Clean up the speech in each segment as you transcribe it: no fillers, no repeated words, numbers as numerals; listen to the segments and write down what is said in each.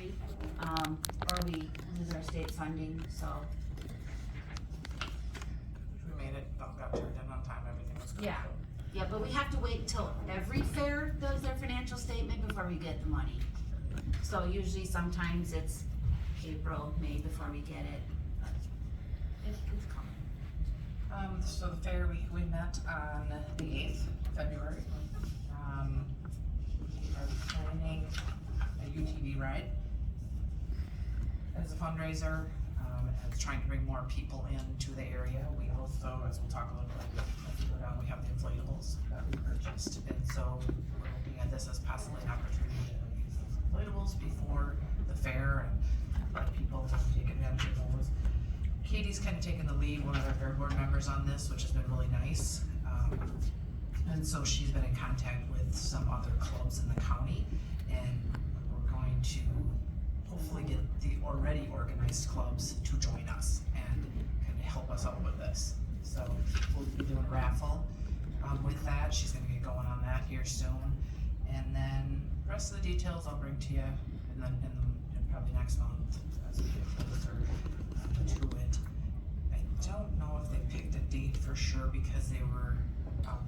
country, or we lose our state funding, so, We made it, got turned in on time, everything was good. Yeah. yeah, but we have to wait until every fair does their financial statement before we get the money. So usually sometimes it's April, May before we get it, but it's coming. So the fair, we met on the 8th of February. We are planning a UTV ride as a fundraiser, and trying to bring more people into the area. We also, as we'll talk a little bit as we go down, we have the inflatables that we purchased. And so we're looking at this as possibly an opportunity to use those inflatables before the fair and let people take advantage of those. Katie's kind of taken the lead, one of our fair board members on this, which has been really nice. And so she's been in contact with some other clubs in the county, and we're going to hopefully get the already organized clubs to join us and kind of help us out with this. So we'll be doing a raffle with that. She's gonna get going on that here soon. And then the rest of the details I'll bring to you and then in probably next month as we get closer to it. I don't know if they picked a date for sure because they were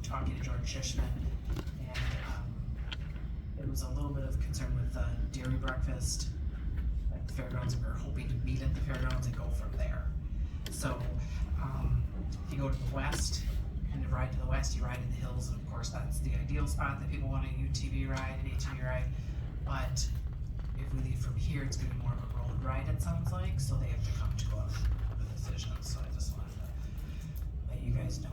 talking to George Shishman, and there was a little bit of concern with the dairy breakfast at the fairgrounds, and we were hoping to meet at the fairgrounds and go from there. So if you go to the west, kind of ride to the west, you ride in the hills, and of course that's the ideal spot that people want a UTV ride, an ATV ride. But if we leave from here, it's gonna be more of a road ride, it sounds like, so they have to come to a decision. So I just wanted to let you guys know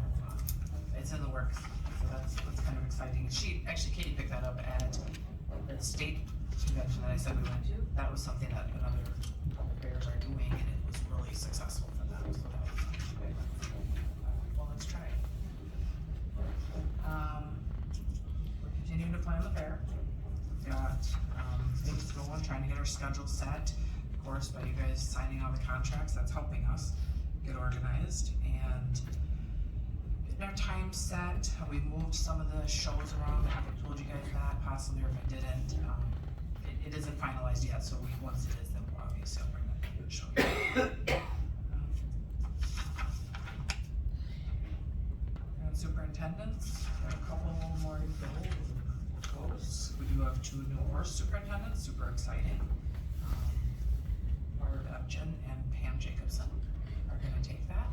it's in the works. So that's kind of exciting. Katie picked that up at the state convention that I said we went to. That was something that other fairs are doing, and it was really successful for them. So that was good. Well, let's try it. We're continuing to plan the fair. We've got things going, trying to get our schedule set. Of course, by you guys signing all the contracts, that's helping us get organized and getting our time set. We moved some of the shows around. I haven't told you guys that, possibly, or if I didn't. It isn't finalized yet, so once it is, then we'll obviously I'll bring that to you and show you. And superintendents, got a couple more to go. We do have 2 new horse superintendents, super exciting. Barb Ebgen and Pam Jacobson are gonna take that.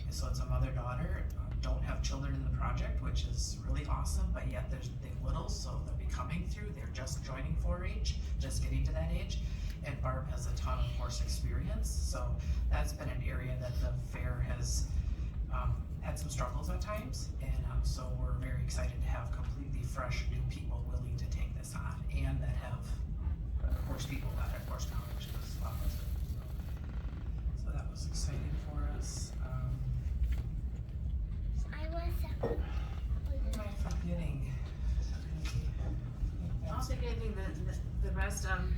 So it's a mother-daughter, don't have children in the project, which is really awesome, but yet they're little, so they'll be coming through. They're just joining 4-H, just getting to that age. And Barb has a ton of horse experience, so that's been an area that the fair has had some struggles at times. And so we're very excited to have completely fresh new people willing to take this on and that have horse people that have horse knowledge. So that was exciting for us. What am I forgetting? Also getting the rest, Tom,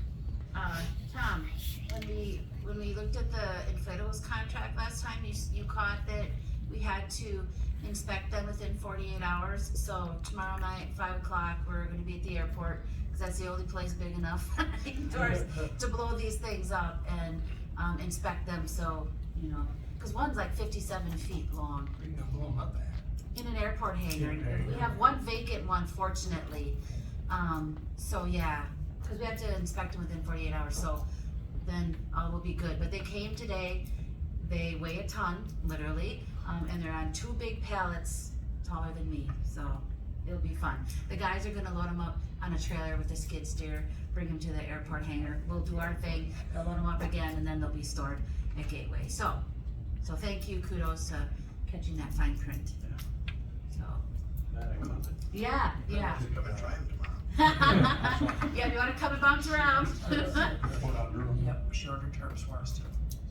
when we looked at the inflatables contract last time, you caught that we had to inspect them within 48 hours. So tomorrow night, 5 o'clock, we're gonna be at the airport, cause that's the only place big enough indoors to blow these things up and inspect them, so, you know, cause one's like 57 feet long. Where you gonna blow them up at? In an airport hangar. We have one vacant one, fortunately. So yeah, because we have to inspect them within 48 hours, so then all will be good. But they came today, they weigh a ton, literally, and they're on 2 big pallets taller than me, so it'll be fun. The guys are gonna load them up on a trailer with a skid steer, bring them to the airport hangar. We'll do our thing, they'll load them up again, and then they'll be stored at Gateway. So thank you, kudos to catching that fine print. Yeah. Come and try them tomorrow. Yeah, you wanna come and bounce around? Yep, she ordered terps for us too.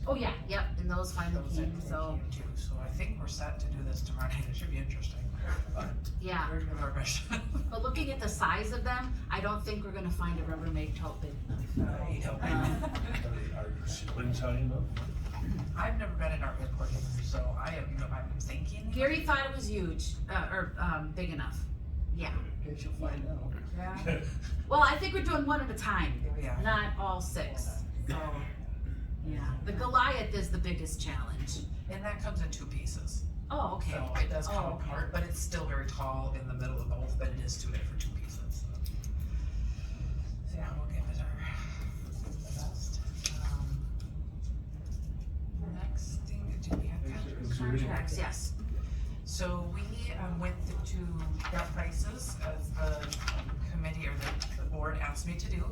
Oh yeah, yep, and those finally came, so, Came too, so I think we're set to do this tomorrow night. It should be interesting. But yeah. we're gonna do our best. But looking at the size of them, I don't think we're gonna find a Rubbermaid tote big enough. Are your siblings high enough? I've never been in our airport hangar, so I'm thinking. Gary thought it was huge, or big enough. Yeah, Guess you'll find out. Yeah. well, I think we're doing one at a time, Yeah. not all 6, so, yeah. The Goliath is the biggest challenge. And that comes in 2 pieces. Oh, okay. So it does come Oh, okay. apart, but it's still very tall in the middle of both, but it is 2 different 2 pieces. So yeah, we'll give it our best. Next thing, do we have Contracts, yes. So we went to got prices as the committee or the board asked me to do.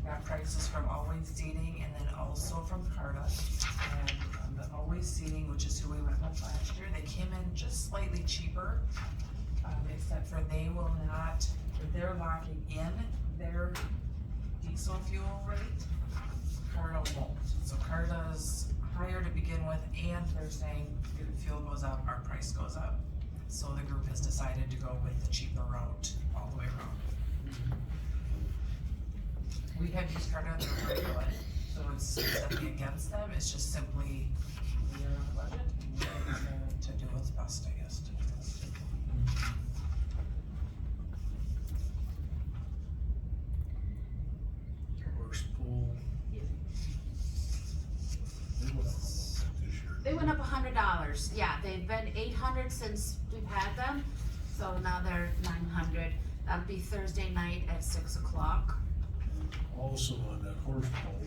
Got prices from Always Seating and then also from Carta. And the Always Seating, which is who we went with last year, they came in just slightly cheaper. Except for they will not, they're locking in their diesel fuel rate. Carta won't. So Carta's higher to begin with, and they're saying if the fuel goes up, our price goes up. So the group has decided to go with the cheaper route all the way around. We had used Carta, they're very good, so it's nothing against them, it's just simply we are on a budget and we need to do what's best, I guess. Worst pool. They went up this year. They went up $100, yeah, they've been $800 since we've had them, so now they're $900. That'll be Thursday night at 6 o'clock. Also on that horse pole,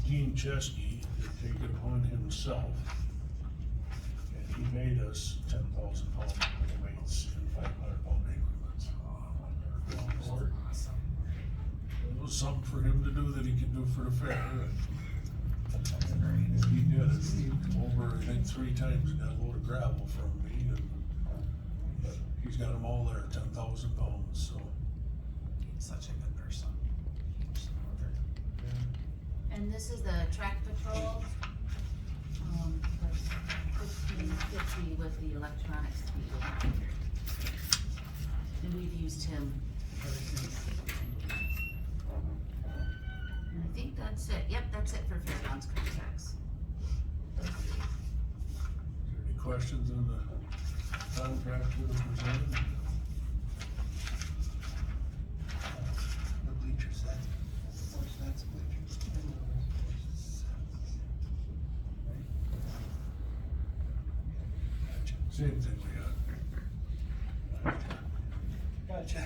Gene Chesky had taken it upon himself. And he made us 10,000 pound weights in 500-pound increments. Lord. Awesome. It was something for him to do that he could do for the fair. And he did it over, I think, 3 times and got a load of gravel from me. And but he's got them all there, 10,000 pounds, so. He's such a good person. Huge supporter. And this is the track patrol, for 1550 with the electronic speed. And we've used him. And I think that's it, yep, that's it for fairgrounds contracts. Is there any questions on the contract that was presented? The bleachers, that's bleachers. Gotcha. Same thing we got. Gotcha.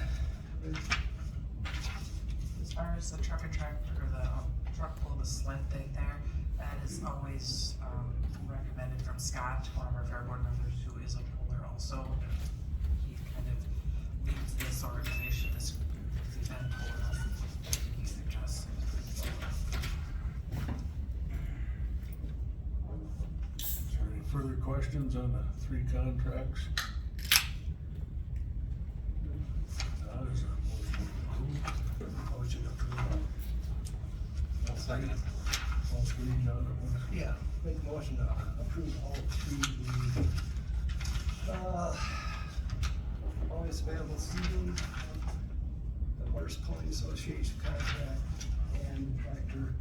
As far as the truck and tractor, or the truck pull, the sled thing there, that is always, recommended from Scott, one of our fair board members, who is a puller also. He kind of leads this organization, this event puller, he suggests. Is there any further questions on the 3 contracts? Not, is there a motion to approve? Motion approved. All 3? All 3, John, at once? Yeah, make motion to approve all 3, always available seating, the Horse Pony Association contract, and tractor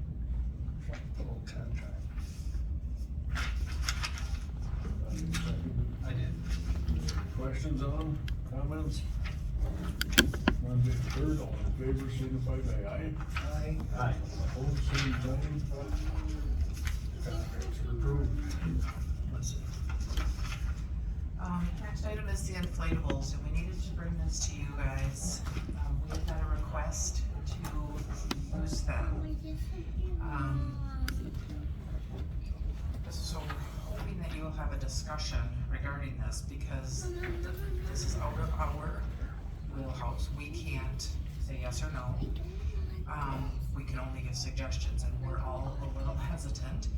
truck pull contract. I did. Questions on, comments? None being heard, all in favor, signify by aye. Aye. Aye. Opposed, same sign. Contracts are approved. Listen. Next item is the inflatables, and we needed to bring this to you guys. We have had a request to use them. So hoping that you'll have a discussion regarding this, because this is out of our wheelhouse. We can't say yes or no. We can only give suggestions, and we're all a little hesitant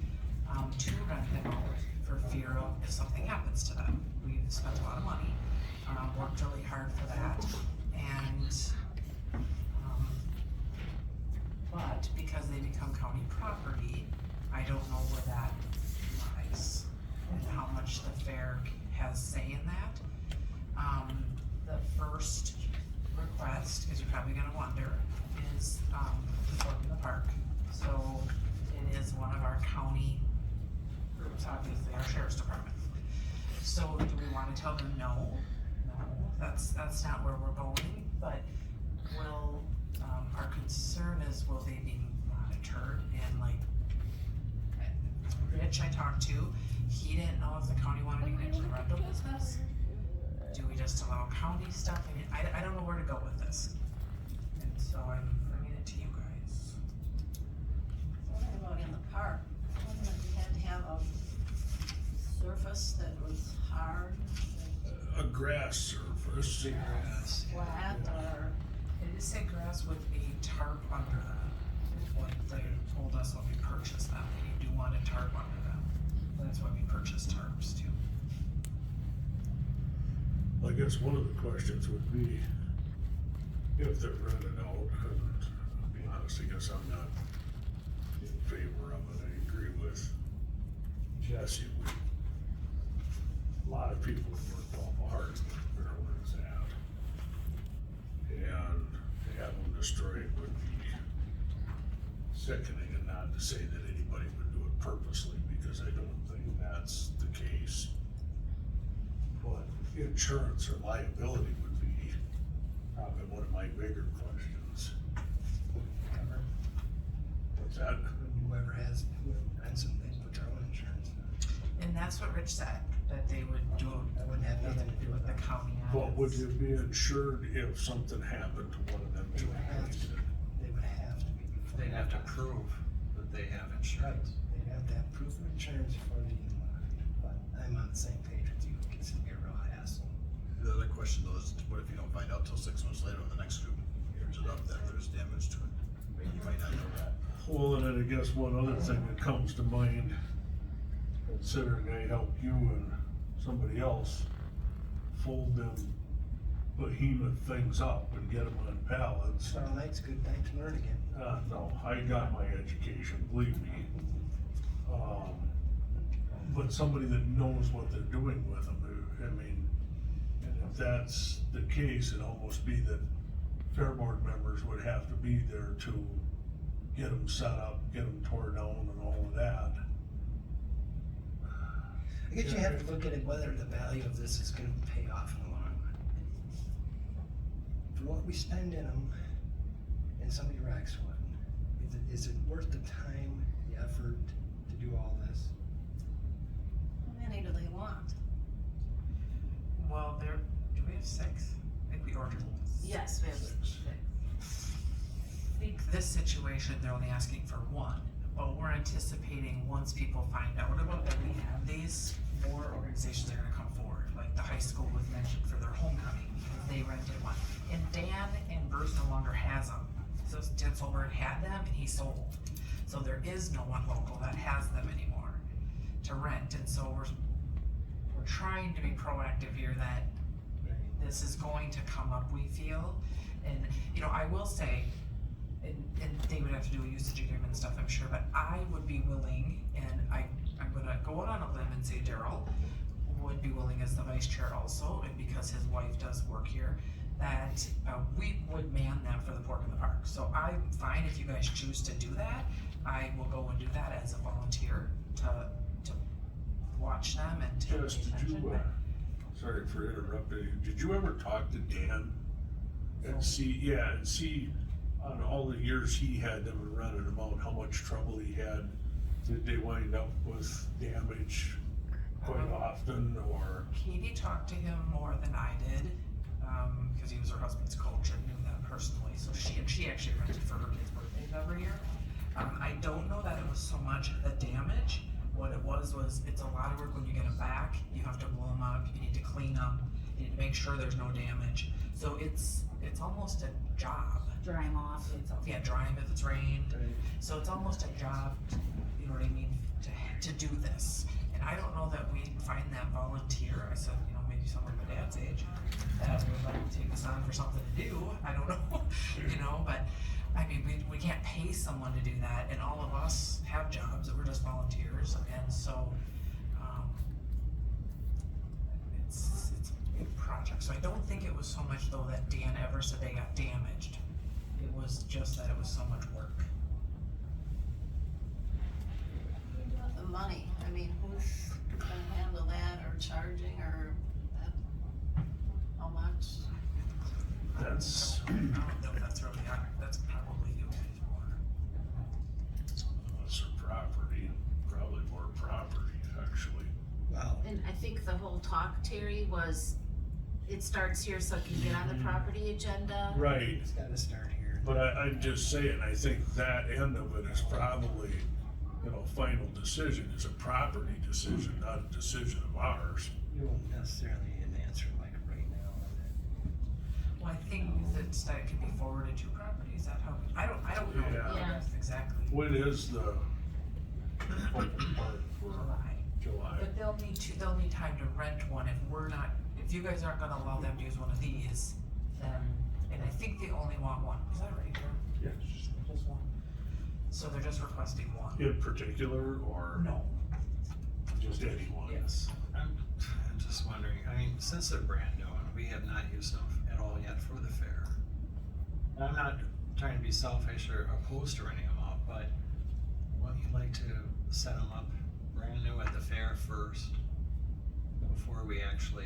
to rent them out for fear of if something happens to them. We've spent a lot of money, worked really hard for that, and but because they become county property, I don't know where that lies and how much the fair has say in that. The first request, as you're probably gonna wonder, is the Fort in the Park. So it is one of our county groups, obviously our sheriff's department. So do we wanna tell them no? No. that's not where we're going, but will, our concern is, will they be monitored? And like, Rich I talked to, he didn't know if the county wanted to get into the rental business. Do we just allow county stuff? I mean, I don't know where to go with this. And so I'm bringing it to you guys. What about in the park? Wasn't it you had to have a surface that was hard, A grass surface. Grass. flat, or? It just said grass with a tarp under them, what they told us when we purchased them, that you do want a tarp under them. That's why we purchased tarps too. I guess one of the questions would be, if they're rented out, and I'll be honest, I guess I'm not in favor of it, I agree with Jesse. A lot of people worked awful hard to get where it's at. And to have them destroyed would be sickening, and not to say that anybody would do it purposely, because I don't think that's the case. But insurance or liability would be probably one of my bigger questions. What's that? Whoever rents them, they put their own insurance. And that's what Rich said, that they would do, That wouldn't have nothing to do with the the county. But would you be insured if something happened to one of them They two? would have to, they would have to be. before They'd have to that. prove that they have Right, insurance. they'd have to have proof of insurance for the, but I'm on the same page with you, it gets to be a real hassle. The other question though is, what if you don't find out till 6 months later when the next group hears it up that there's damage to it? I mean, you might not know that. Well, and then I guess one other thing that comes to mind, considering I helped you and somebody else fold them behemoth things up and get them on pallets. Tomorrow night's a good night to learn again. No, I got my education, believe me. But somebody that knows what they're doing with them, I mean, and if that's the case, it'd almost be that fair board members would have to be there to get them set up, get them tore down and all of that. I guess you have to look at it whether the value of this is gonna pay off in the long run. For what we spend in them, and somebody wrecks one, is it worth the time, the effort to do all this? How many do they want? Well, do we have 6? I think we ordered. Yes, we have. I think this situation, they're only asking for 1, but we're anticipating once people find out about that we have these, more organizations are gonna come forward. Like the high school was mentioned for their homecoming, because they rented one. And Dan and Bruce no longer has them. So Dan Solberg had them and he sold. So there is no one local that has them anymore to rent. And so we're trying to be proactive here that this is going to come up, we feel. And, you know, I will say, and they would have to do a usage agreement and stuff, I'm sure, but I would be willing, and I'm gonna go out on a limb and say Daryl would be willing as the vice chair also, and because his wife does work here, that we would man them for the pork in the park. So I'm fine if you guys choose to do that. I will go and do that as a volunteer to watch them and to. Jess, did you, sorry for interrupting you, did you ever talk to Dan? And see on all the years he had them and rented them out, how much trouble he had? Did they wind up with damage quite often, or? Katie talked to him more than I did, because he was her husband's coach and knew them personally, so she actually rented for her kids' birthdays every year. I don't know that it was so much the damage. What it was it's a lot of work when you get them back. You have to blow them up, you need to clean them, you need to make sure there's no damage. So it's almost a job. Dry them off. Dry them if it's rained. So it's almost a job, you know what I mean, to do this. And I don't know that we'd find that volunteer. I said, you know, maybe someone my dad's age that would like to take this on for something to do. I don't know, you know, but I mean, we can't pay someone to do that, and all of us have jobs that we're just volunteers, and so it's a big project. So I don't think it was so much though that Dan ever said they got damaged. It was just that it was so much work. The money, I mean, who's gonna handle that, or charging, or that, how much? talk, Terry, was it starts here so it can get on the property agenda. Right, It's gotta start here. but I'm just saying, I think that end of it is probably, you know, final decision is a property decision, not a decision of ours. You won't necessarily need an answer like right now on that. Well, I think that it can be forwarded to property, is that how, I don't know. Yeah. Yeah. Exactly. When is the open part for July? But they'll need time to rent one if we're not, if you guys aren't gonna allow them to use one of these, then, and I think they only want one, is that right, Drew? Yes. Just one. So they're just requesting one? In particular, or No, just anyone? yes. I'm just wondering, I mean, since they're brand new and we have not used them at all yet for the fair. And I'm not trying to be selfish or opposed to renting them out, but wouldn't you like to set them up brand new at the fair first? Before we actually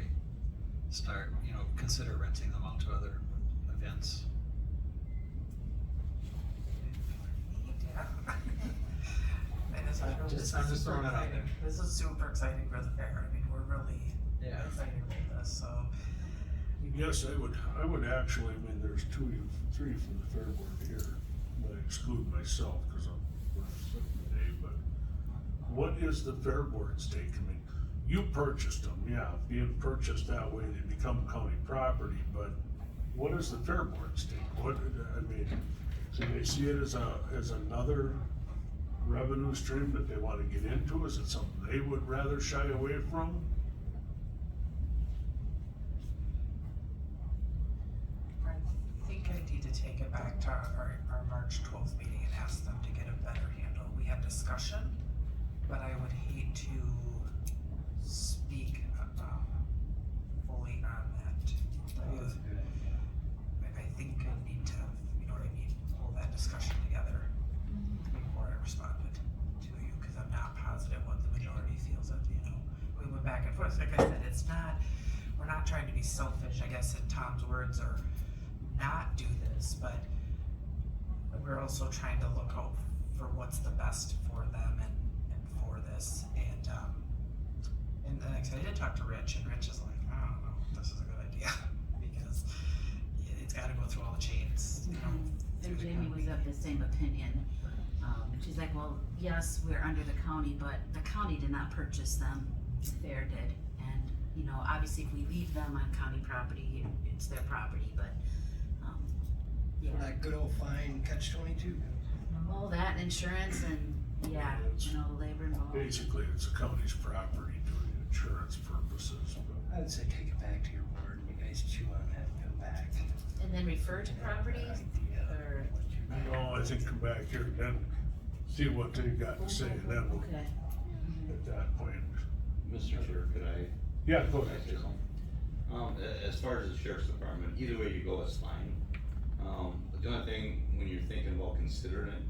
start, you know, consider renting them out to other events? Yeah. And it's like, I'm just throwing it out there. This is super exciting for the fair, I mean, we're really Yeah. excited about this, so. Yes, I would actually, I mean, there's three from the fair board here, I exclude myself, cause I'm sick today, but what is the fair board's take? I mean, you purchased them, yeah, being purchased that way, they become county property, but what is the fair board's take? What, I mean, do they see it as another revenue stream that they wanna get into? Is it something they would rather shy away from? I think I need to take it back to our March 12th meeting and ask them to get a better handle. We had discussion, but I would hate to speak fully on that. That's a good idea. I think I need to, you know what I mean, pull that discussion together before I responded to you, because I'm not positive what the majority feels of, you know. We went back and forth, like I said, it's not, we're not trying to be selfish, I guess in Tom's words, or not do this, but we're also trying to look out for what's the best for them and for this, and like I said, I did talk to Rich, and Rich is like, I don't know, if this is a good idea, because it's gotta go through all the chains, you know. And through the Jamie was county. of the same opinion. She's like, well, yes, we're under the county, but the county did not purchase them, the fair did. And, you know, obviously if we leave them on county property, it's their property, but, yeah. That good old fine catch-22. All that, insurance and, yeah, you know, the labor involved. Basically, it's the county's property doing insurance purposes, but I would say take it back to your board and you guys chew on that and come back. And then refer to properties, Idea or, what you- no, I think come back here and then see what they got to say, and then we'll, okay. at that point. Mr. Chair, could I? Yeah, go could I ahead, say Joe. something? As far as the sheriff's department, either way you go, it's fine. But the only thing, when you're thinking about considering it,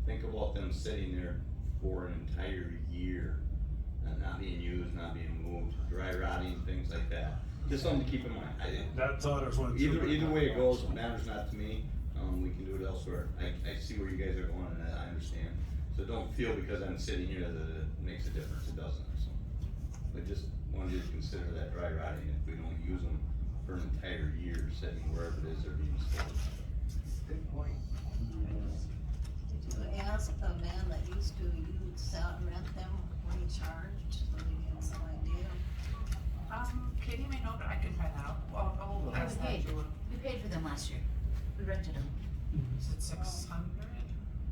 think about them sitting there for an entire year and not being used, not being moved, dry rotting, things like that. Just something to keep in mind. That thought is went through. Either way it goes, it matters not to me. We can do it elsewhere. I see where you guys are going and I understand. So don't feel because I'm sitting here that it makes a difference. It doesn't, so. But just wanted you to consider that dry rotting if we don't use them for an entire year, sitting wherever it is they're being stored. Good point. Did you ask the man that used to rent them what he charged, so we get some idea? Katie may know, but I can find out. Well, I'll I ask was that. paid, we paid for them last year, we rented them, Is it 600?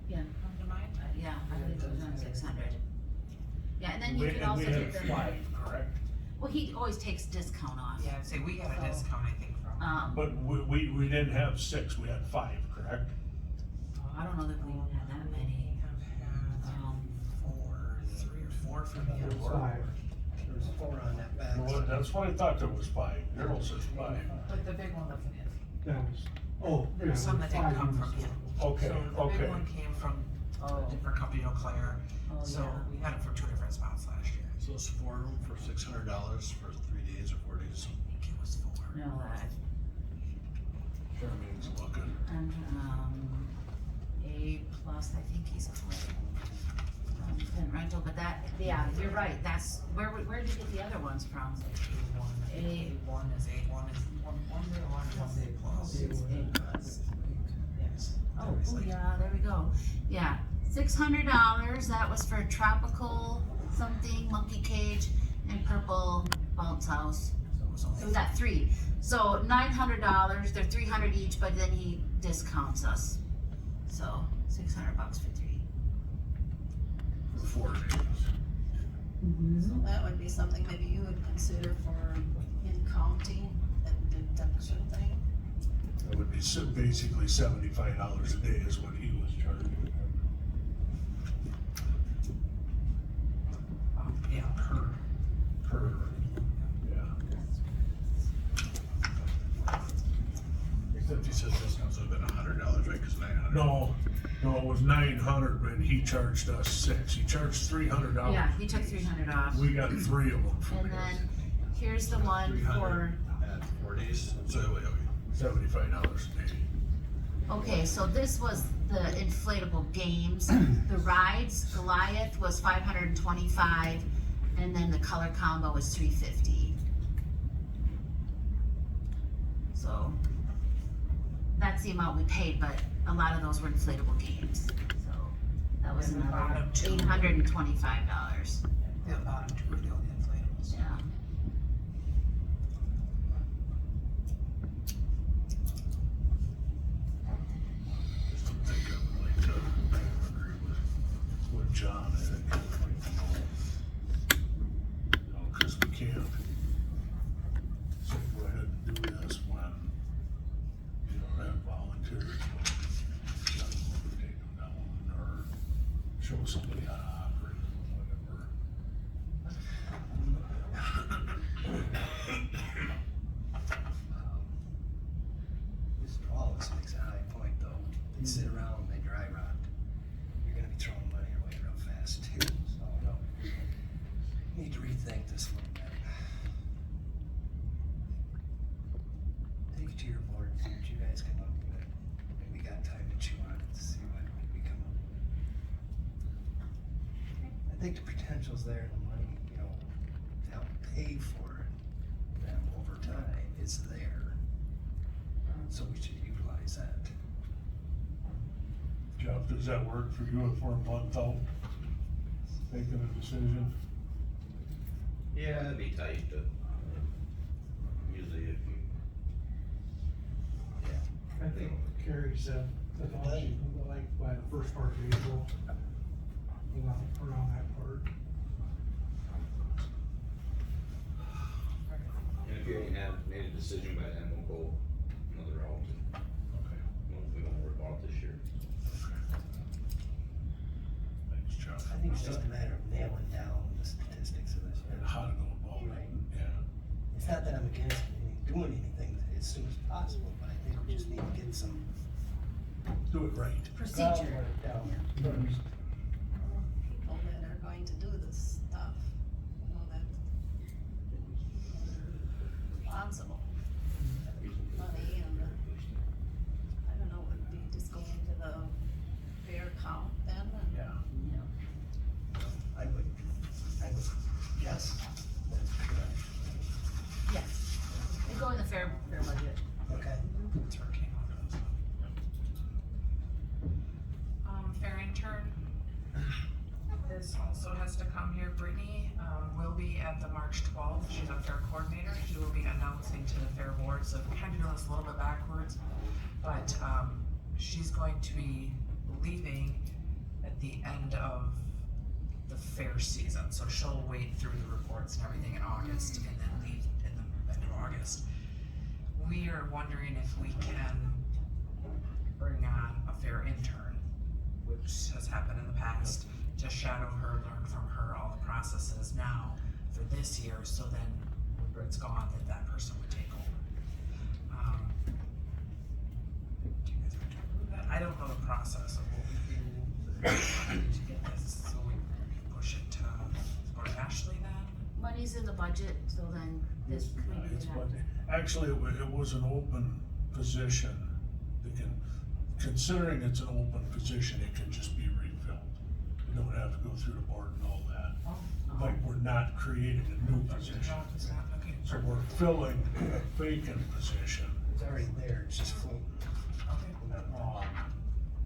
yeah, Come to mind? yeah, I believe it was on 600. Yeah, and then you We- can and also we get had them, 5, correct? well, he always takes discount off. Yeah, I'd say we got a So, discount, I think, from. But we didn't have 6, we had 5, correct? I don't know that we had that many, Have had um, 3 or 4 from There you. was 5. There was 4 on that back. Well, that's what I thought there was 5, Daryl says 5. But the big one wasn't in. Oh. There's some that didn't come from him. Okay, So the big okay. one came from Oh. a different company, Eau Claire. oh, So yeah. we had it from 2 different spots last year. So it's 4 of them for $600 for 3 days or 4 days. I think it was 4. No, Charmaine's looking. and, A plus, I think he's called. Can rent rental, but that, yeah, you're right, that's, where did you get the other ones from? A1 is A1 is one day one day plus. Yes. Oh, ooh, yeah, there we go. Yeah, $600, that was for tropical something, monkey cage, and purple bounce house. So we got 3. So $900, they're $300 each, but then he discounts us. So $600 for 3. For 4 days. So that would be something maybe you would consider for in counting and deduction thing. It would be basically $75 a day is what he was charging. Yeah, Per, yeah. Except he says discounts would have been $100, right, cause 900. No, it was 900, but he charged us 6. He charged $300. Yeah, he took 300 off. We got 3 of them for And then here's the one 300 for, at 4 days, so wait, okay. $75 a day. okay, so this was the inflatable games. The rides, Goliath was 525, and then the color combo was 350. So that's the amount we paid, but a lot of those were inflatable games. So that was And the another bottom two. $825. The bottom 2 are the only inflatables. Yeah. Just don't think I would like to agree with John. I think I'd like to know, cause we can't say go ahead and do this when you don't have volunteers. John will take them down or show somebody how to operate or whatever. Mr. Wallace makes a high point though. They sit around, they dry rot. You're gonna be throwing money away real fast too, so. Need to rethink this a little bit. Take it to your board, see what you guys come up with. Maybe we got time to chew on it to see what we come up with. I think the potential's there, the money, you know, to help pay for it, them over time, it's there. So we should utilize that. Jeff, does that work for you for a month out? Making a decision? Yeah, it'd be tight, but usually if you. I think Carrie said that all she can go like by the first part of April. Around that part. And if you ain't made a decision by then, we'll go another route. Okay. We won't worry about it this year. Thanks, Jeff. I think it's just a matter of nailing down the statistics of this. And how to go about it, yeah. It's not that I'm against doing anything as soon as possible, but I think we just need to get some. Do it right. Procedure. Down. People that are going to do this stuff, you know, that responsible. Money and I don't know, would be just going to the fair count then and. Yeah. I would guess that's correct. Yes. They go in the fair budget. Okay. That's where it came out of. Fair intern is also has to come here. Brittany, will be at the March 12th. She's a fair coordinator. She will be announcing to the fair board, so we're kind of doing this a little bit backwards. But, she's going to be leaving at the end of the fair season. So she'll wait through the reports and everything in August and then leave in the end of August. We are wondering if we can bring on a fair intern, which has happened in the past, to shadow her, learn from her all the processes now for this year, so then when Britt's gone, that person would take over. Do you guys want to approve that? I don't know the process of what we do to get this, so we push it to, or Ashley then? Money's in the budget, so then this committee It's would have what- to. Actually, it was an open position. Considering it's an open position, it can just be refilled. You don't have to go through the board and all like we're not creating a new position. It's not, okay. So we're filling a vacant position. It's already there, it's just floating. Okay.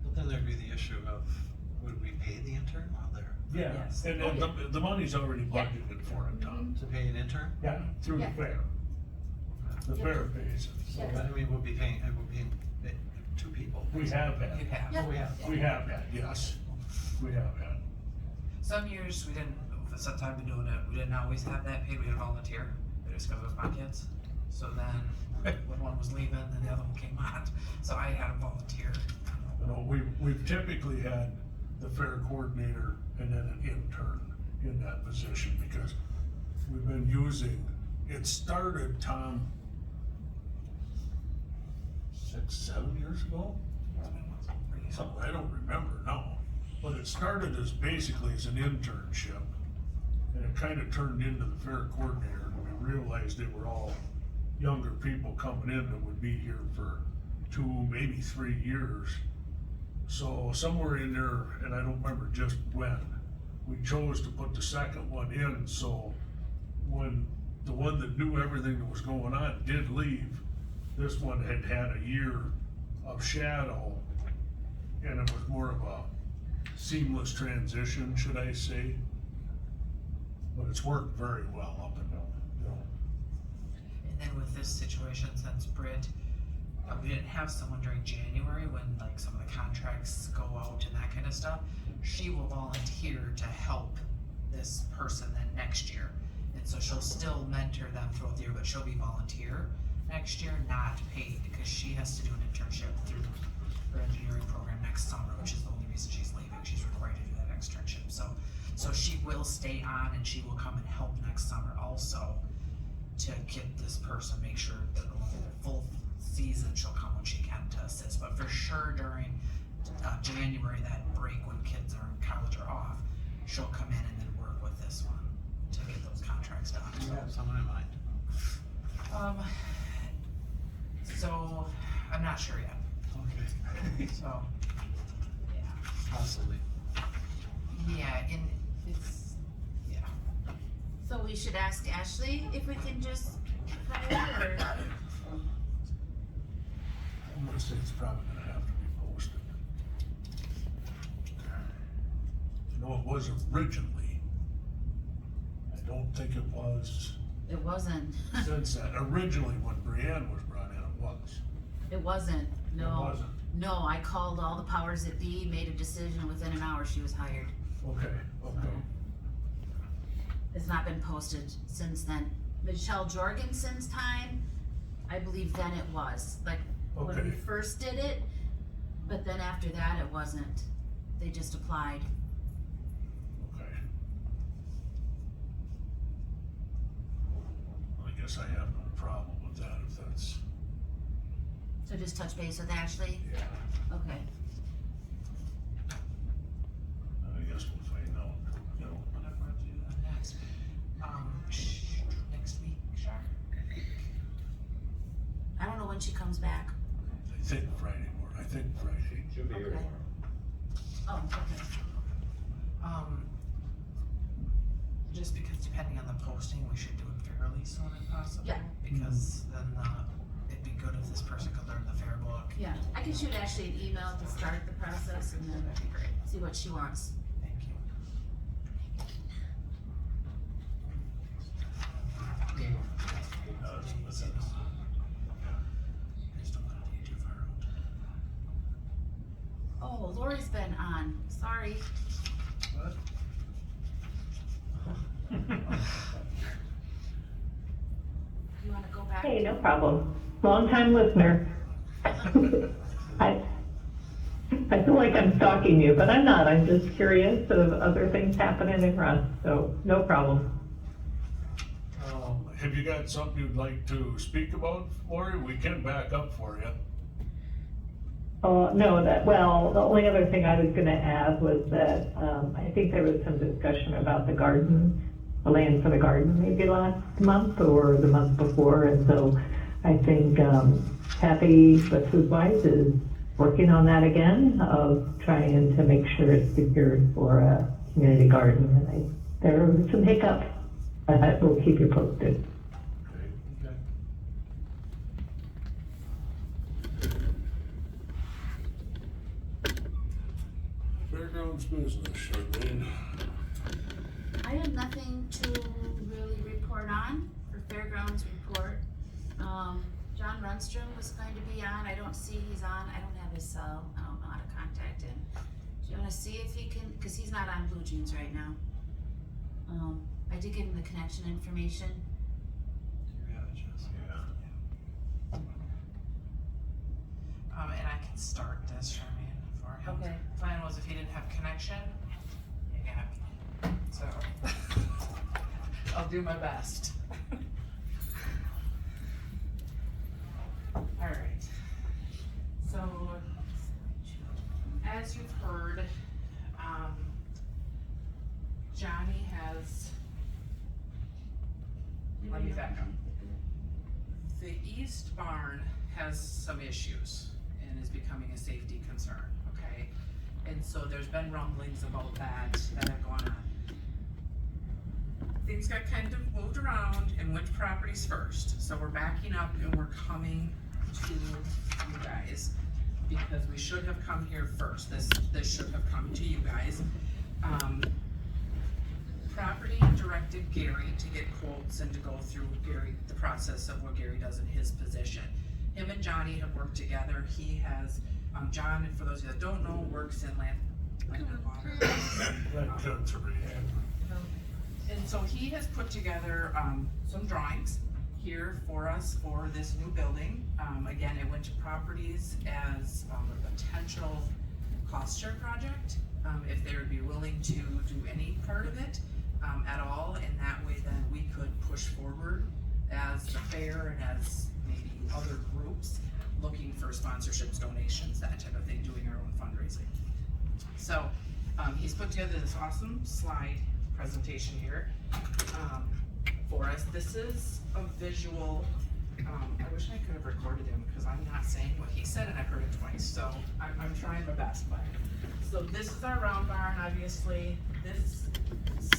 But then there'd be the issue of, would we pay the intern while they're, Yeah, Yes. and the money's already budgeted for it, Tom. to pay an intern? Yeah, through the Yeah. fair. The fair pays it. So, but I mean, we'll be paying 2 people. We have You had, have. Yeah. Oh, we have. we have had, yes, we have had. Some years we didn't, since I've been doing it, we didn't always have that paid, we had a volunteer, just because it was my kids. So then, when one was leaving, then the other one came on, so I had a volunteer. You know, we've typically had the fair coordinator and then an intern in that position because we've been using, it started, Tom, 6, 7 years ago? Something, I don't remember now, but it started as basically as an internship. And it kind of turned into the fair coordinator, and we realized they were all younger people coming in that would be here for 2, maybe 3 years. So somewhere in there, and I don't remember just when, we chose to put the second one in, so when the one that knew everything that was going on did leave, this one had had a year of shadow, and it was more of a seamless transition, should I say. But it's worked very well up until, you know. And then with this situation, since Britt, we didn't have someone during January when like some of the contracts go out and that kind of stuff, she will volunteer to help this person then next year. And so she'll still mentor them throughout the year, but she'll be volunteer next year, not paid, because she has to do an internship through her engineering program next summer, which is the only reason she's leaving. She's required to do that externship. So she will stay on and she will come and help next summer also to get this person, make sure that the full season she'll come when she can to assist. But for sure during January, that break when kids are in college or off, she'll come in and then work with this one to get those contracts done. Do you have someone in mind? So I'm not sure yet. Okay. So, yeah. Possibly. Yeah, and it's, yeah. So we should ask Ashley if we can just hire her. I'm gonna say it's probably gonna have to be posted. No, it was originally. I don't think it was It wasn't. since that. Originally, when Brianne was brought in, it was. It wasn't, no. It wasn't. No, I called all the powers that be, made a decision, within an hour she was hired. Okay, okay. It's not been posted since then. Michelle Jorgensen's time, I believe then it was, like, when we Okay. first did it, but then after that, it wasn't. They just applied. Okay. Well, I guess I have no problem with that if that's, So just touch base with Ashley? yeah, Okay. I guess we'll find out, you know. What I'm going to do next. Next week, sure. I don't know when she comes back. I think Friday, Should be here Okay. tomorrow. Oh, okay. Just because depending on the posting, we should do it fairly soon if possible. Yeah. Because then, it'd be good if this person could learn the fair book. Yeah, I can shoot Ashley an email to start the process and then That'd be great. see what she wants. Thank you. I just don't want it to get too far out. Oh, Lori's been on, sorry. What? You wanna go back? Hey, no problem. Long-time listener. I feel like I'm stalking you, but I'm not. I'm just curious of other things happening in Rusk, so no problem. Have you got something you'd like to speak about, Lori? We can back up for you. No, the only other thing I was gonna add was that, I think there was some discussion about the garden, the land for the garden maybe last month or the month before, and so I think, Kathy, Westwood Wise, is working on that again, of trying to make sure it's secured for a community garden, and there were some hiccups, but we'll keep you posted. Okay. Fairgrounds business, Charlene. I have nothing to really report on for Fairgrounds report. John Runstrom was going to be on, I don't see he's on, I don't have his cell, I don't know how to contact him. Do you wanna see if he can, cause he's not on Blue Jeans right now. I did give him the connection information. Yeah, just. Yeah. And I can start this, Charmaine, for him. Okay. Plan was if he didn't have connection, you got me. So, I'll do my best. Alright. So, as you've heard, Johnny has, let me back up. The east barn has some issues and is becoming a safety concern, okay? And so there's been rumblings about that have gone on. Things got kind of moved around and went to properties first, so we're backing up and we're coming to you guys because we should have come here first. This should have come to you guys. Property directed Gary to get quotes and to go through the process of what Gary does in his position. Him and Johnny have worked together. He has, John, for those of you that don't know, works in land and water. That's right. And so he has put together, some drawings here for us for this new building. Again, it went to properties as, a potential cost share project, if they would be willing to do any part of it, at all, and that way then we could push forward as the fair and as maybe other groups looking for sponsorships, donations, that type of thing, doing our own fundraising. So, he's put together this awesome slide presentation here, for us. This is a visual, I wish I could have recorded him, because I'm not saying what he said and I've heard it twice, so I'm trying my best, but. So this is our round barn, obviously. This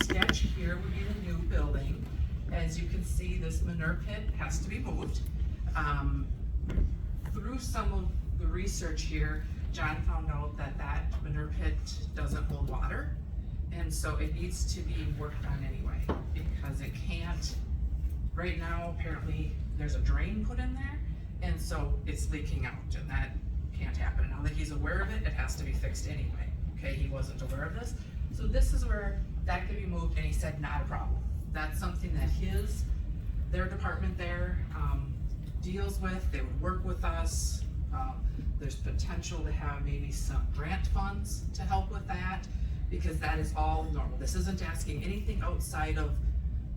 sketch here would be the new building. As you can see, this manure pit has to be moved. Through some of the research here, John found out that that manure pit doesn't hold water. And so it needs to be worked on anyway, because it can't, right now, apparently, there's a drain put in there, and so it's leaking out, and that can't happen. Now that he's aware of it, it has to be fixed anyway. Okay, he wasn't aware of this. So this is where that could be moved, and he said, not a problem. That's something that their department there, deals with. They would work with us. There's potential to have maybe some grant funds to help with that, because that is all normal. This isn't asking anything outside of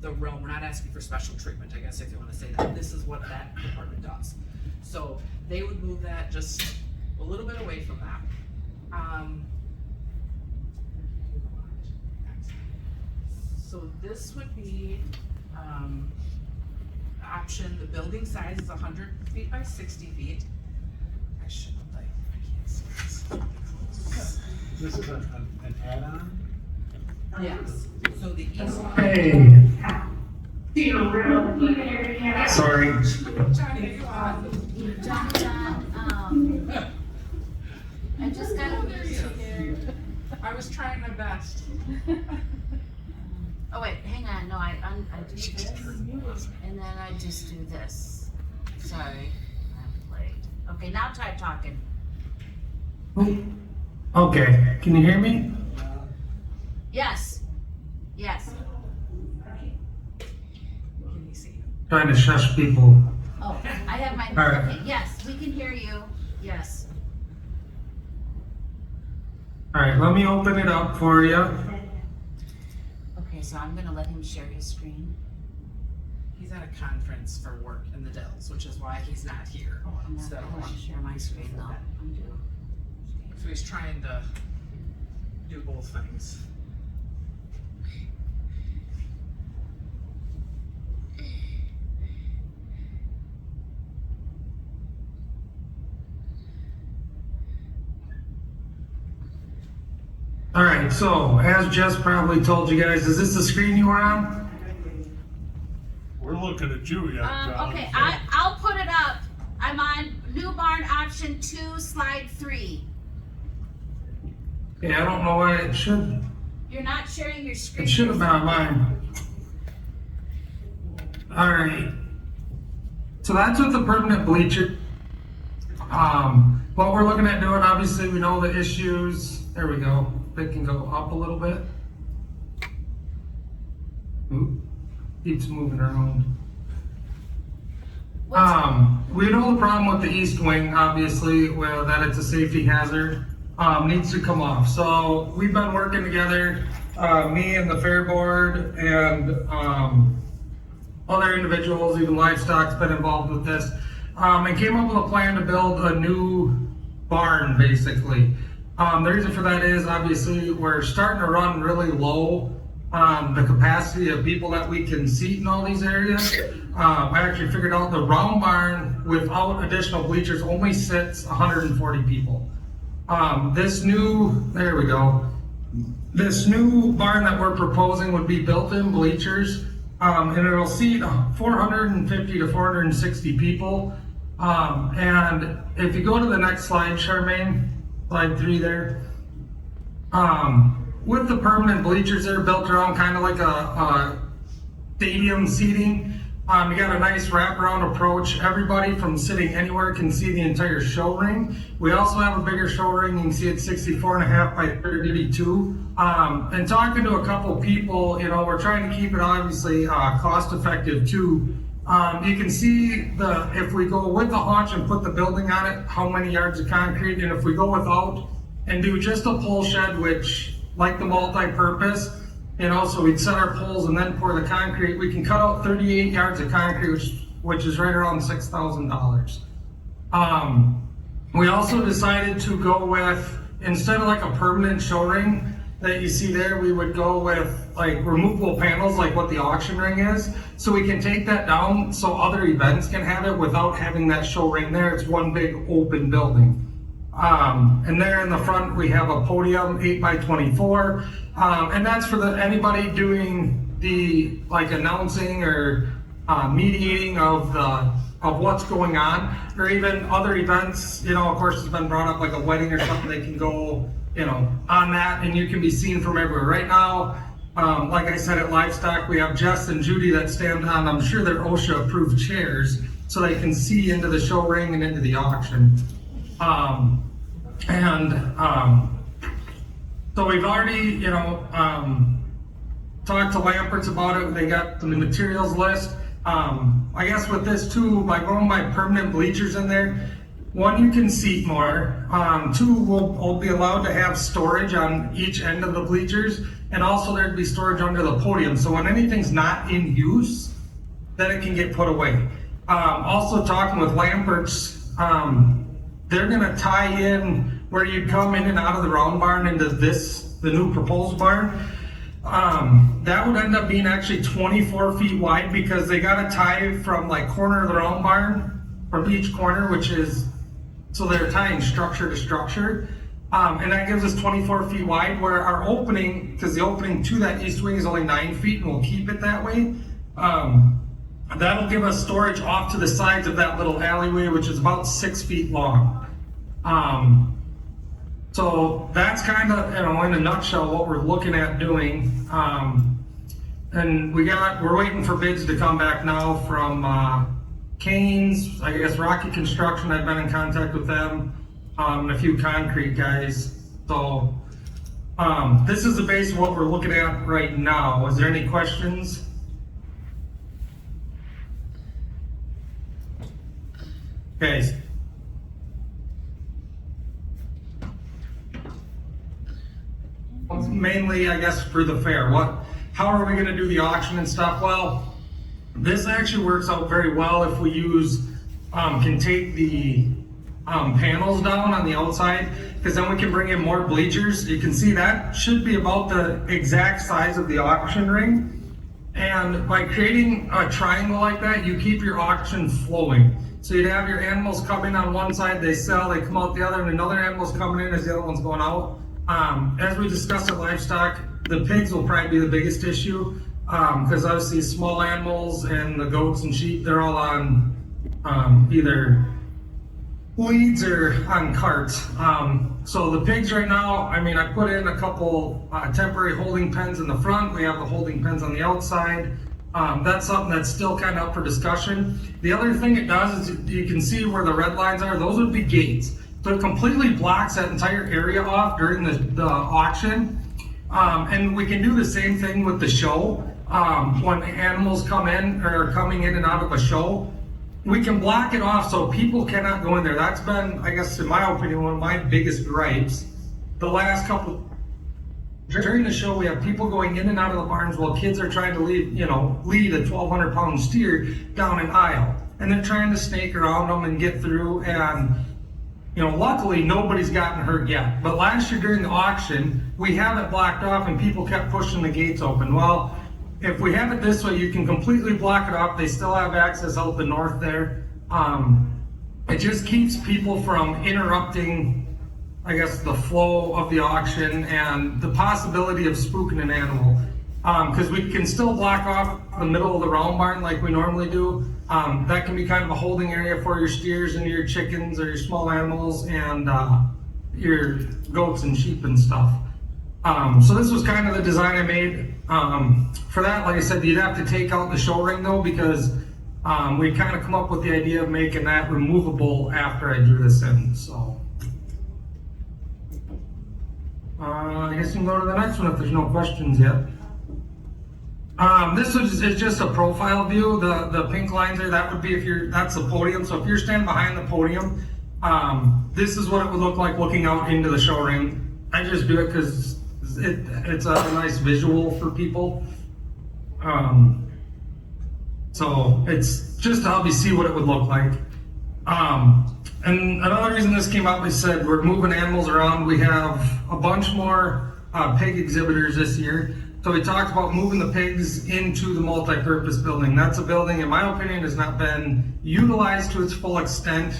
the realm. We're not asking for special treatment, I guess, if you wanna say that. This is what that department does. So they would move that just a little bit away from that. So this would be, option, the building size is 100 feet by 60 feet. I can't see this. This is an add-on? Yes, so the east. Hey. Sorry. Johnny, are you on? John, I just got here. I was trying my best. Oh wait, hang on, no, I do this, and then I just do this. Sorry, I'm late. Okay, now try talking. Okay, can you hear me? Yes, yes. Can you see? Trying to shush people. Oh, I have my, All right. okay, yes, we can hear you, yes. All right, let me open it up for you. Okay, so I'm gonna let him share his screen. He's at a conference for work in the Dells, which is why he's not here. Oh, I'm not So- gonna share my screen though. I'm doing. So he's trying to do both things. Alright, so as Jess probably told you guys, is this the screen you were on? We're looking at you, yeah, John. Okay, I'll put it up. I'm on new barn option 2, slide 3. Yeah, I don't know why it should. You're not sharing your screen. It should have been on mine. Alright. So that's with the permanent bleacher. What we're looking at doing, obviously we know the issues. There we go. It can go up a little bit. Oop. Keeps moving around. We know the problem with the east wing, obviously, well, that it's a safety hazard. Needs to come off. So we've been working together, me and the fair board and other individuals, even livestock's been involved with this, and came up with a plan to build a new barn, basically. The reason for that is obviously we're starting to run really low on the capacity of people that we can seat in all these areas. I actually figured out the round barn without additional bleachers only sits 140 people. This new barn that we're proposing would be built-in bleachers, and it'll seat 450 to 460 people. And if you go to the next slide, Charmaine, slide 3 there. With the permanent bleachers, they're built around kind of like a stadium seating. You got a nice wraparound approach. Everybody from sitting anywhere can see the entire show ring. We also have a bigger show ring. You can see it's 64.5 by 32. And talking to a couple people, you know, we're trying to keep it obviously cost effective too. You can see if we go with the haunch and put the building on it, how many yards of concrete, and if we go without and do just a pole shed, which like the multi-purpose, you know, so we'd set our poles and then pour the concrete, we can cut out 38 yards of concrete, which is right around $6,000. We also decided to go with, instead of like a permanent show ring that you see there, we would go with like removable panels like what the auction ring is. So we can take that down so other events can have it without having that show ring there. It's one big open building. And there in the front we have a podium 8 by 24, and that's for anybody doing the like announcing or mediating of what's going on, or even other events. You know, of course, it's been brought up like a wedding or something. They can go, you know, on that, and you can be seen from everywhere. Right now, like I said, at Livestock, we have Jess and Judy that stand on, I'm sure they're OSHA approved chairs, so they can see into the show ring and into the auction. So we've already, you know, talked to Lamperts about it. They got the materials list. I guess with this too, by going by permanent bleachers in there, 1, you can seat more. 2, we'll be allowed to have storage on each end of the bleachers, and also there'd be storage under the podium. So when anything's not in use, then it can get put away. Also talking with Lamperts, they're gonna tie in where you come in and out of the round barn into the new proposed barn. That would end up being actually 24 feet wide, because they gotta tie from like corner of the round barn from each corner, which is, so they're tying structure to structure. And that gives us 24 feet wide, where our opening, because the opening to that east wing is only 9 feet, and we'll keep it that way. That'll give us storage off to the sides of that little alleyway, which is about 6 feet long. So that's kind of, you know, in a nutshell what we're looking at doing. And we're waiting for bids to come back now from Canes, I guess Rocky Construction. I've been in contact with them, and a few concrete guys. So this is the base of what we're looking at right now. Is there any questions? Okay. Mainly, I guess, for the fair. How are we going to do the auction and stuff? Well, this actually works out very well if we can take the panels down on the outside, because then we can bring in more bleachers. You can see that should be about the exact size of the auction ring. And by creating a triangle like that, you keep your auction flowing. So you'd have your animals come in on one side, they sell, they come out the other, and another animal's coming in as the other one's going out. As we discussed at livestock, the pigs will probably be the biggest issue, because obviously small animals and the goats and sheep, they're all on either leads or on carts. So the pigs right now, I mean, I put in a couple temporary holding pens in the front. We have the holding pens on the outside. That's something that's still kind of up for discussion. The other thing it does is you can see where the red lines are. Those would be gates. So it completely blocks that entire area off during the auction. And we can do the same thing with the show. When animals come in or are coming in and out of a show, we can block it off so people cannot go in there. That's been, I guess, in my opinion, one of my biggest gripes. The last couple, during the show, we have people going in and out of the barns while kids are trying to lead a 1,200-pound steer down an aisle. And they're trying to snake around them and get through, and luckily nobody's gotten hurt yet. But last year during the auction, we have it blocked off and people kept pushing the gates open. Well, if we have it this way, you can completely block it off. They still have access out the north there. It just keeps people from interrupting, I guess, the flow of the auction and the possibility of spooking an animal. Because we can still block off the middle of the round barn like we normally do. That can be kind of a holding area for your steers and your chickens or your small animals and your goats and sheep and stuff. So this was kind of the design I made. For that, like I said, you'd have to take out the show ring though, because we kind of come up with the idea of making that removable after I drew this in. So I guess you can go to the next one if there's no questions yet. This is just a profile view. The pink lines there, that would be that's the podium. So if you're standing behind the podium, this is what it would look like looking out into the show ring. I just do it because it's a nice visual for people. So it's just to help you see what it would look like. And another reason this came up, we said we're moving animals around. We have a bunch more pig exhibitors this year. So we talked about moving the pigs into the multi-purpose building. That's a building, in my opinion, has not been utilized to its full extent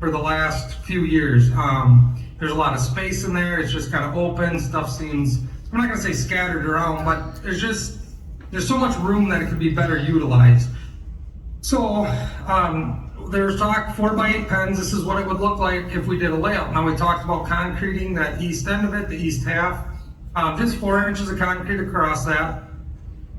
for the last few years. There's a lot of space in there. It's just kind of open. Stuff seems, I'm not gonna say scattered around, but there's so much room that it could be better utilized. So there's talk 4x8 pens. This is what it would look like if we did a layout. Now we talked about concreting that east end of it, the east half. Just 4 inches of concrete across that.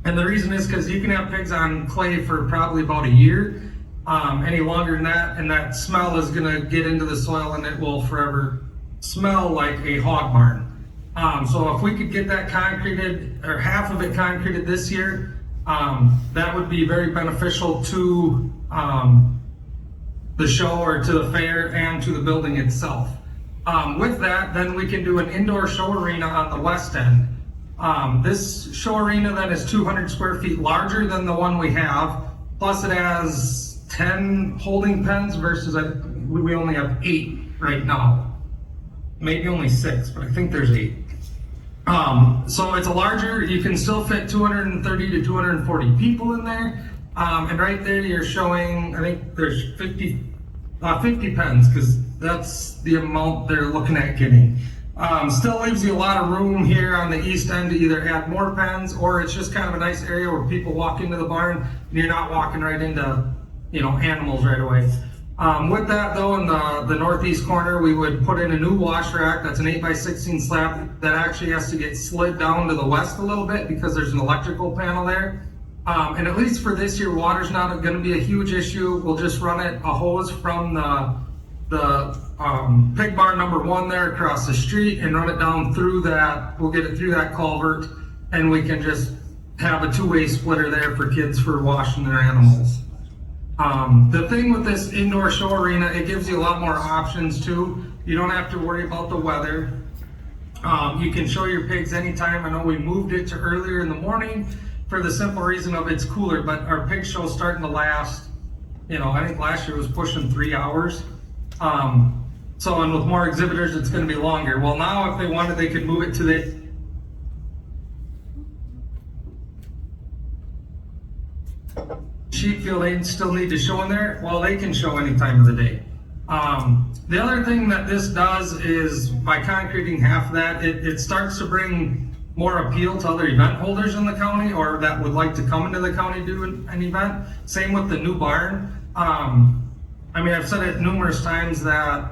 And the reason is because you can have pigs on clay for probably about a year. Any longer than that, and that smell is gonna get into the soil and it will forever smell like a hog barn. So if we could get that concreted, or half of it concreted this year, that would be very beneficial to the show or to the fair and to the building itself. With that, then we can do an indoor show arena on the west end. This show arena then is 200 square feet larger than the one we have, plus it has 10 holding pens versus we only have 8 right now. Maybe only 6, but I think there's 8. So it's a larger, you can still fit 230 to 240 people in there. And right there you're showing, I think there's 50 pens, because that's the amount they're looking at getting. Still leaves you a lot of room here on the east end to either add more pens, or it's just kind of a nice area where people walk into the barn and you're not walking right into, animals right away. With that though, in the northeast corner, we would put in a new wash rack. That's an 8x16 slab that actually has to get slid down to the west a little bit because there's an electrical panel there. And at least for this year, water's not going to be a huge issue. We'll just run a hose from the pig barn number 1 there across the street and run it down through that. We'll get it through that culvert, and we can just have a two-way splitter there for kids for washing their animals. The thing with this indoor show arena, it gives you a lot more options too. You don't have to worry about the weather. You can show your pigs anytime. I know we moved it to earlier in the morning for the simple reason of it's cooler, but our pig show's starting to last, I think last year was pushing 3 hours. And with more exhibitors, it's going to be longer. Well, now if they wanted, they could move it to the sheep field. They still need to show in there. Well, they can show any time of the day. The other thing that this does is by concreting half of that, it starts to bring more appeal to other event holders in the county or that would like to come into the county to do an event. Same with the new barn. I mean, I've said it numerous times that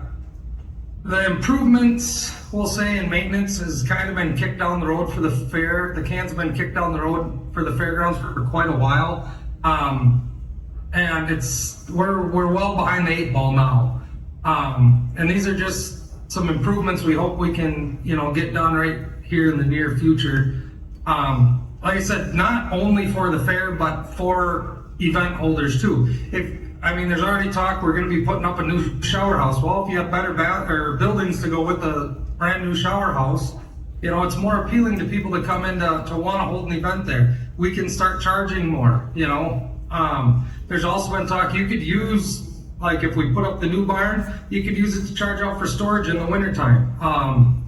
the improvements, we'll say, in maintenance has kind of been kicked down the road for the fair. The can's been kicked down the road for the fairgrounds for quite a while. And we're well behind the 8 ball now. And these are just some improvements we hope we can, get done right here in the near future. Like I said, not only for the fair, but for event holders too. There's already talk, we're gonna be putting up a new shower house. Well, if you have better buildings to go with the brand new shower house, it's more appealing to people to come in to wanna hold an event there. We can start charging more, There's also been talk, you could use, like if we put up the new barn, you could use it to charge out for storage in the wintertime.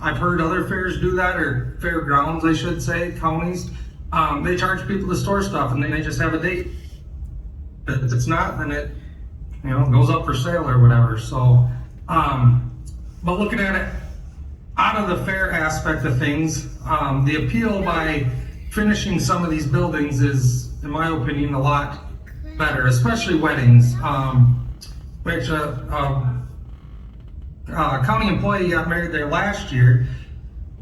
I've heard other fairs do that, or fairgrounds, I should say, counties. They charge people to store stuff and then they just have a date. If it's not, then it, goes up for sale or whatever. So, but looking at it out of the fair aspect of things, the appeal by finishing some of these buildings is, in my opinion, a lot better, especially weddings. Which county employee got married there last year,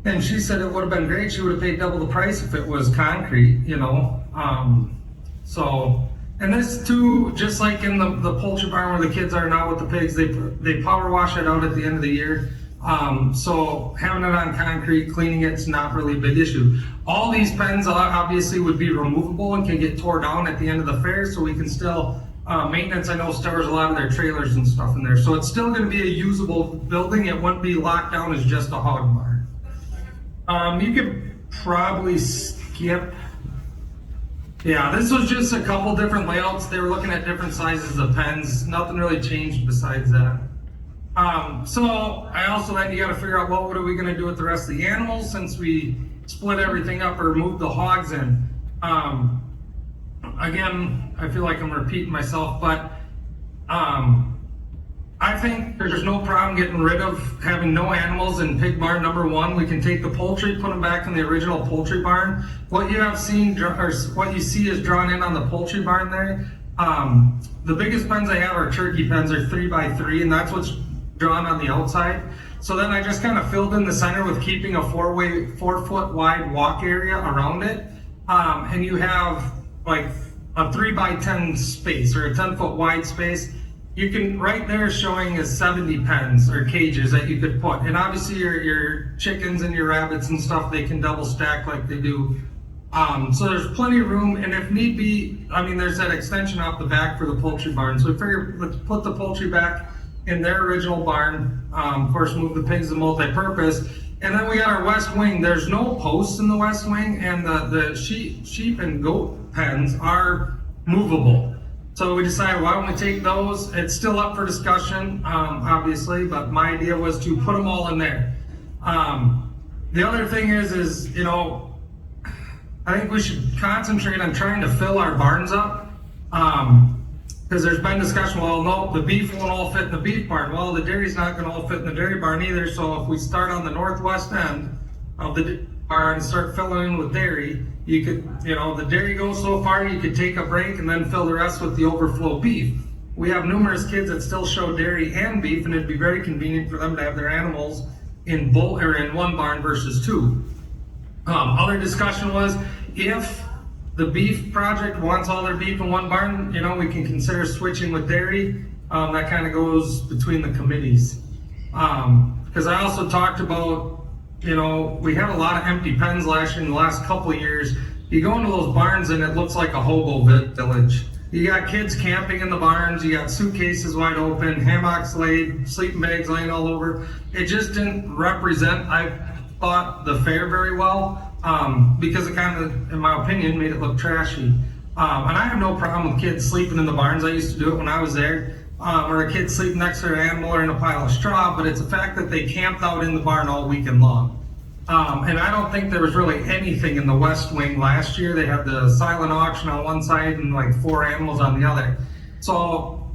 and she said it would have been great. She would have paid double the price if it was concrete, And this too, just like in the poultry barn where the kids are now with the pigs, they power wash it out at the end of the year. So having it on concrete, cleaning it's not really a big issue. All these pens obviously would be removable and can get tore down at the end of the fair, so we can still, maintenance I know stores a lot of their trailers and stuff in there. So it's still gonna be a usable building. It wouldn't be locked down as just a hog barn. You could probably skip. Yeah, this was just a couple different layouts. They were looking at different sizes of pens. Nothing really changed besides that. So I also then you got to figure out what are we going to do with the rest of the animals since we split everything up or moved the hogs in. Again, I feel like I'm repeating myself, but I think there's no problem getting rid of having no animals in pig barn number 1. We can take the poultry, put them back in the original poultry barn. What you have seen, or what you see is drawn in on the poultry barn there. The biggest pens I have are turkey pens, are 3x3, and that's what's drawn on the outside. So then I just kind of filled in the center with keeping a 4-foot wide walk area around it. And you have like a 3x10 space or a 10-foot wide space. You can, right there showing is 70 pens or cages that you could put. And obviously your chickens and your rabbits and stuff, they can double stack like they do. So there's plenty of room, and if need be, there's that extension off the back for the poultry barn. So we figured let's put the poultry back in their original barn. Of course, move the pigs to multi-purpose. And then we got our west wing. There's no posts in the west wing, and the sheep and goat pens are movable. So we decided, why don't we take those? It's still up for discussion, obviously, but my idea was to put them all in there. The other thing is, I think we should concentrate on trying to fill our barns up. Because there's been discussion, well, no, the beef won't all fit in the beef barn. Well, the dairy's not gonna all fit in the dairy barn either, so if we start on the northwest end of the barn and start filling in with dairy, you could, the dairy goes so far, you could take a break and then fill the rest with the overflow beef. We have numerous kids that still show dairy and beef, and it'd be very convenient for them to have their animals in one barn versus 2. Other discussion was, if the beef project wants all their beef in one barn, we can consider switching with dairy. That kind of goes between the committees. Because I also talked about, we had a lot of empty pens last year in the last couple of years. You go into those barns and it looks like a hobo village. You got kids camping in the barns, you got suitcases wide open, hammocks laid, sleeping bags laying all over. It just didn't represent, I thought, the fair very well. Because it kind of, in my opinion, made it look trashy. And I have no problem with kids sleeping in the barns. I used to do it when I was there. Or a kid sleeping next to their animal or in a pile of straw, but it's the fact that they camped out in the barn all weekend long. And I don't think there was really anything in the west wing last year. They had the silent auction on one side and like 4 animals on the other. So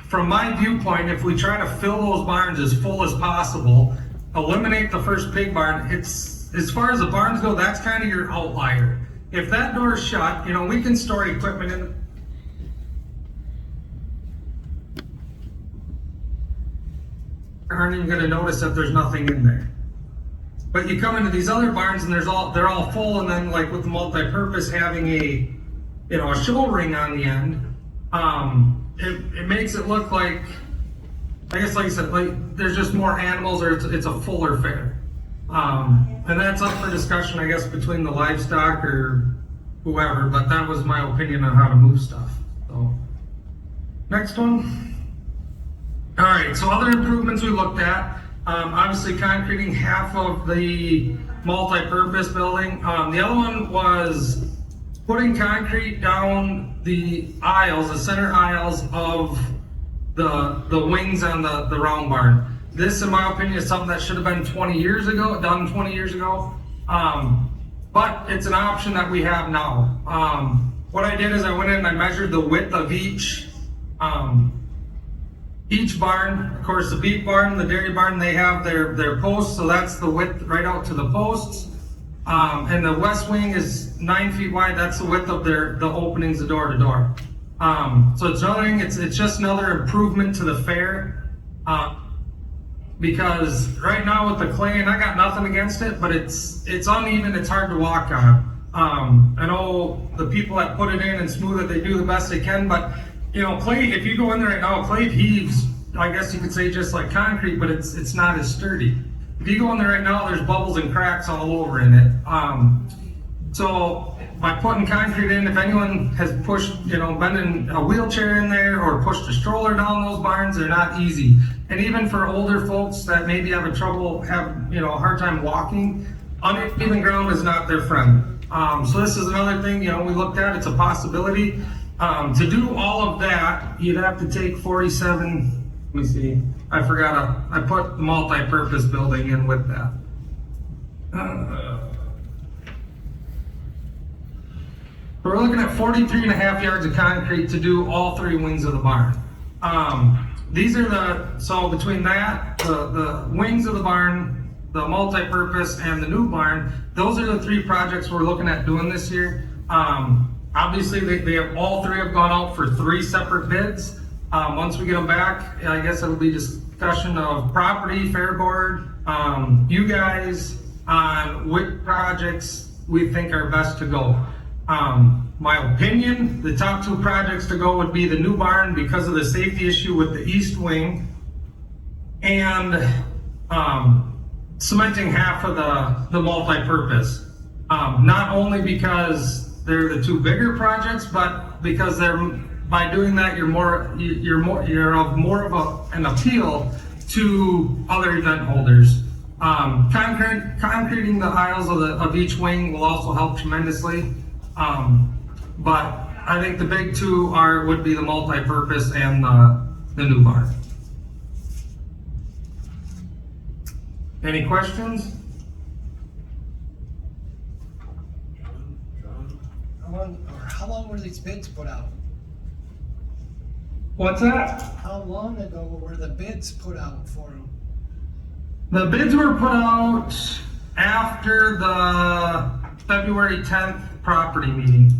from my viewpoint, if we try to fill those barns as full as possible, eliminate the first pig barn, it's, as far as the barns go, that's kind of your outlier. If that door is shut, you know, we can store equipment in. Aren't even gonna notice that there's nothing in there. But you come into these other barns and they're all full, and then like with the multi-purpose having a, you know, a shouldering on the end, it makes it look like, I guess like I said, like there's just more animals, or it's a fuller fair. And that's up for discussion, I guess, between the livestock or whoever, but that was my opinion on how to move stuff. So, next one. All right, so other improvements we looked at, obviously concreting half of the multi-purpose building. The other one was putting concrete down the aisles, the center aisles of the wings on the round barn. This, in my opinion, is something that should have been 20 years ago, done 20 years ago. But it's an option that we have now. What I did is I went in and I measured the width of each barn. Of course, the beef barn and the dairy barn, they have their posts, so that's the width right out to the posts. And the west wing is 9 feet wide. That's the width of the openings, the door to door. So it's another thing. It's just another improvement to the fair. Because right now with the clay, and I got nothing against it, but it's uneven. It's hard to walk on. I know the people that put it in and smooth it, they do the best they can, but you know, clay, if you go in there right now, clay heaves, I guess you could say just like concrete, but it's not as sturdy. If you go in there right now, there's bubbles and cracks all over in it. So by putting concrete in, if anyone has pushed, you know, been in a wheelchair in there or pushed a stroller down those barns, they're not easy. And even for older folks that maybe have a hard time walking, uneven ground is not their friend. So this is another thing, you know, we looked at, it's a possibility. To do all of that, you'd have to take 47, let me see, I put the multi-purpose building in with that. We're looking at 43 and a half yards of concrete to do all 3 wings of the barn. These are so between that, the wings of the barn, the multi-purpose, and the new barn, those are the 3 projects we're looking at doing this year. Obviously, they have all 3 have gone out for 3 separate bids. Once we get them back, I guess it'll be discussion of property, fair board, you guys, on which projects we think are best to go. My opinion, the top 2 projects to go would be the new barn because of the safety issue with the east wing, and cementing half of the multi-purpose. Not only because they're the 2 bigger projects, but because by doing that you're of more of an appeal to other event holders. Concreting the aisles of each wing will also help tremendously. But I think the big 2 would be the multi-purpose and the new barn. Any questions? How long were these bids put out? What's that? How long ago were the bids put out for them? The bids were put out after the February 10th property meeting.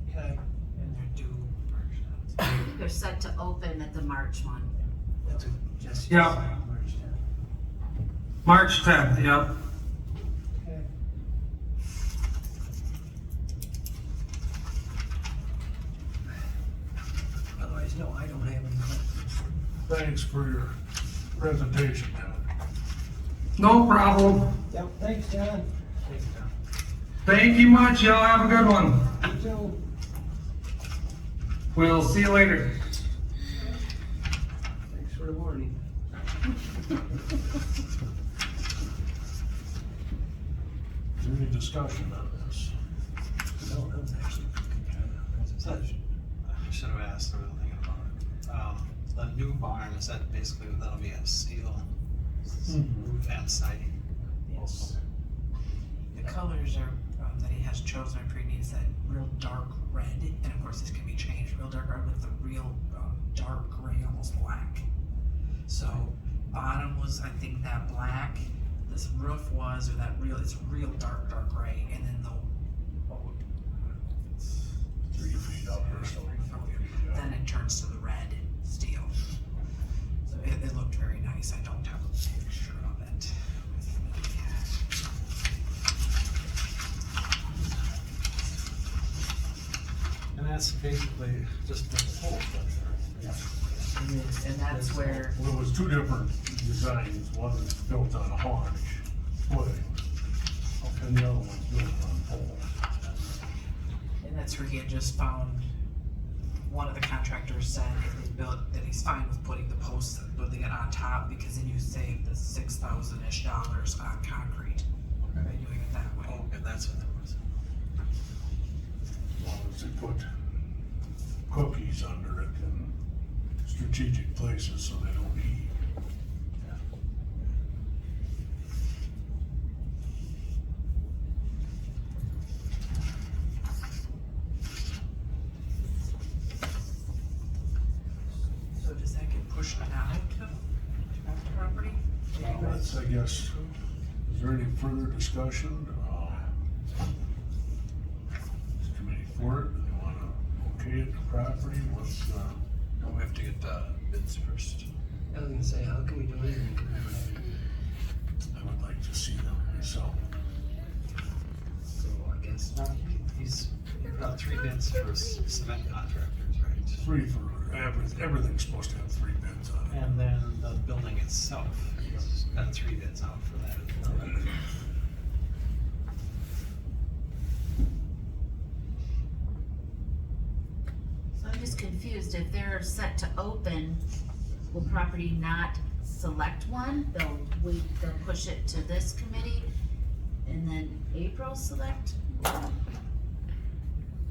Okay. And they're due March 10th. I think they're set to open at the March one. That's what Jesse Yeah. said, March 10th. March 10th, yep. Okay. Otherwise, no, I don't have any questions. Thanks for your presentation, John. No problem. Yep, thanks, John. Thanks, John. Thank you much. Y'all have a good one. You too. We'll see you later. Thanks for the warning. Is there any discussion on this? No, no, actually. I should have asked, I was thinking about it. The new barn, is that basically, that'll be a steel roof and siding? Yes. The colors are that he has chosen in pre-need is that real dark red, and of course this can be changed, real dark red with the real dark gray, almost black. So bottom was, I think, that black, this roof was, or that real, it's real dark gray, and then the, what would, 3 feet up or so. then it turns to the red steel. So it looked very nice. I don't have a picture of it with me. And that's basically just the whole structure. And that's where, Well, it was 2 different designs, one was built on a haunch footing, and the other one's built on poles. and that's where he had just found, one of the contractors said if they built, that he's fine with putting the posts, building it on top, because then you save the $6,000-ish on concrete by doing it that way. Oh, okay, that's what that was. As long as they put cookies under it in strategic places so they don't eat. So does that get pushed now to the property? Well, that's, I guess, is there any further discussion? Is the committee for it? Do they wanna okay it, the property? What's, No, we have to get, bids first. I was gonna say, how can we do it? I would like to see them myself. So I guess, He's put out 3 bids for cement contractors, right? 3 for, everything's supposed to have 3 bids on it. And then the building itself, he's got 3 bids out for that as well. So I'm just confused, if they're set to open, will property not select one? They'll push it to this committee, and then April select?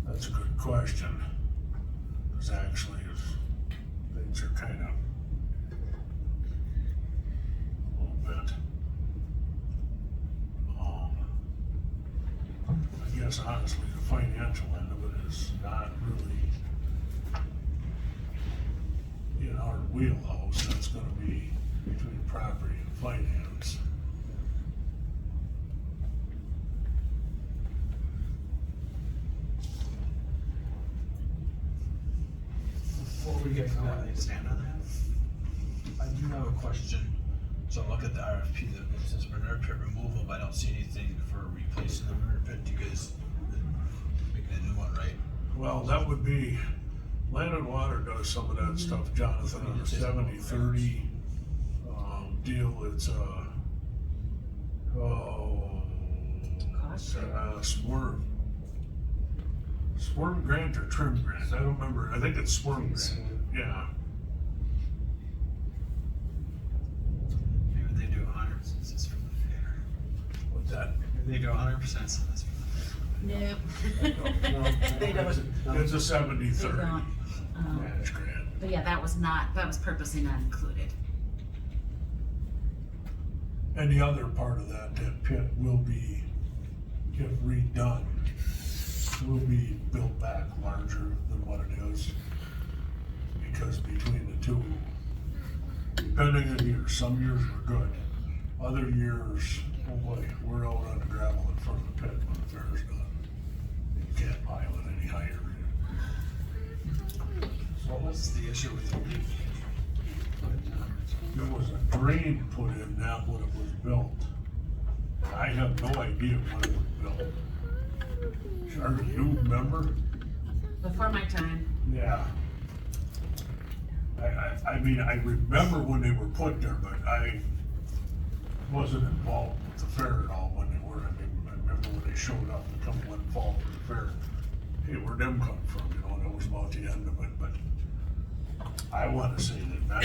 That's a good question. Cause actually, things are kind of a little bit. I guess honestly, the financial end of it is not really in our wheelhouse. That's gonna be between property and finance. What were you guys going to stand on that? I do have a question. So look at the RFP, that it says manure pit removal, but I don't see anything for replacing the manure pit. You guys making a new one, right? Well, that would be, Land and Water does some of that stuff, Jonathan, on the 70-30 deal. It's Swarm grant or trim grant, I don't remember, I think it's swarm grant, yeah. Maybe they do 100 since it's from the fair. What's that? Maybe they do 100% since it's from the fair. Nope. They don't. It's a 70-30 They don't. match grant. But yeah, that was purposely not included. And the other part of that pit will be, if redone, will be built back larger than what it is. Because between the two, depending on years, some years were good. Other years, oh boy, we're out on the gravel in front of the pit when the fair's done. You can't pile it any higher. So what was the issue with the leak? There was a drain put in, not when it was built. I have no idea when it was built. Charlie, you remember? Before my time. Yeah. I mean, I remember when they were put there, but I wasn't involved with the fair at all when they were. I mean, I remember when they showed up to come one fall for the fair. Hey, where'd them come from, you know, and that was about the end of it, but I wanna say that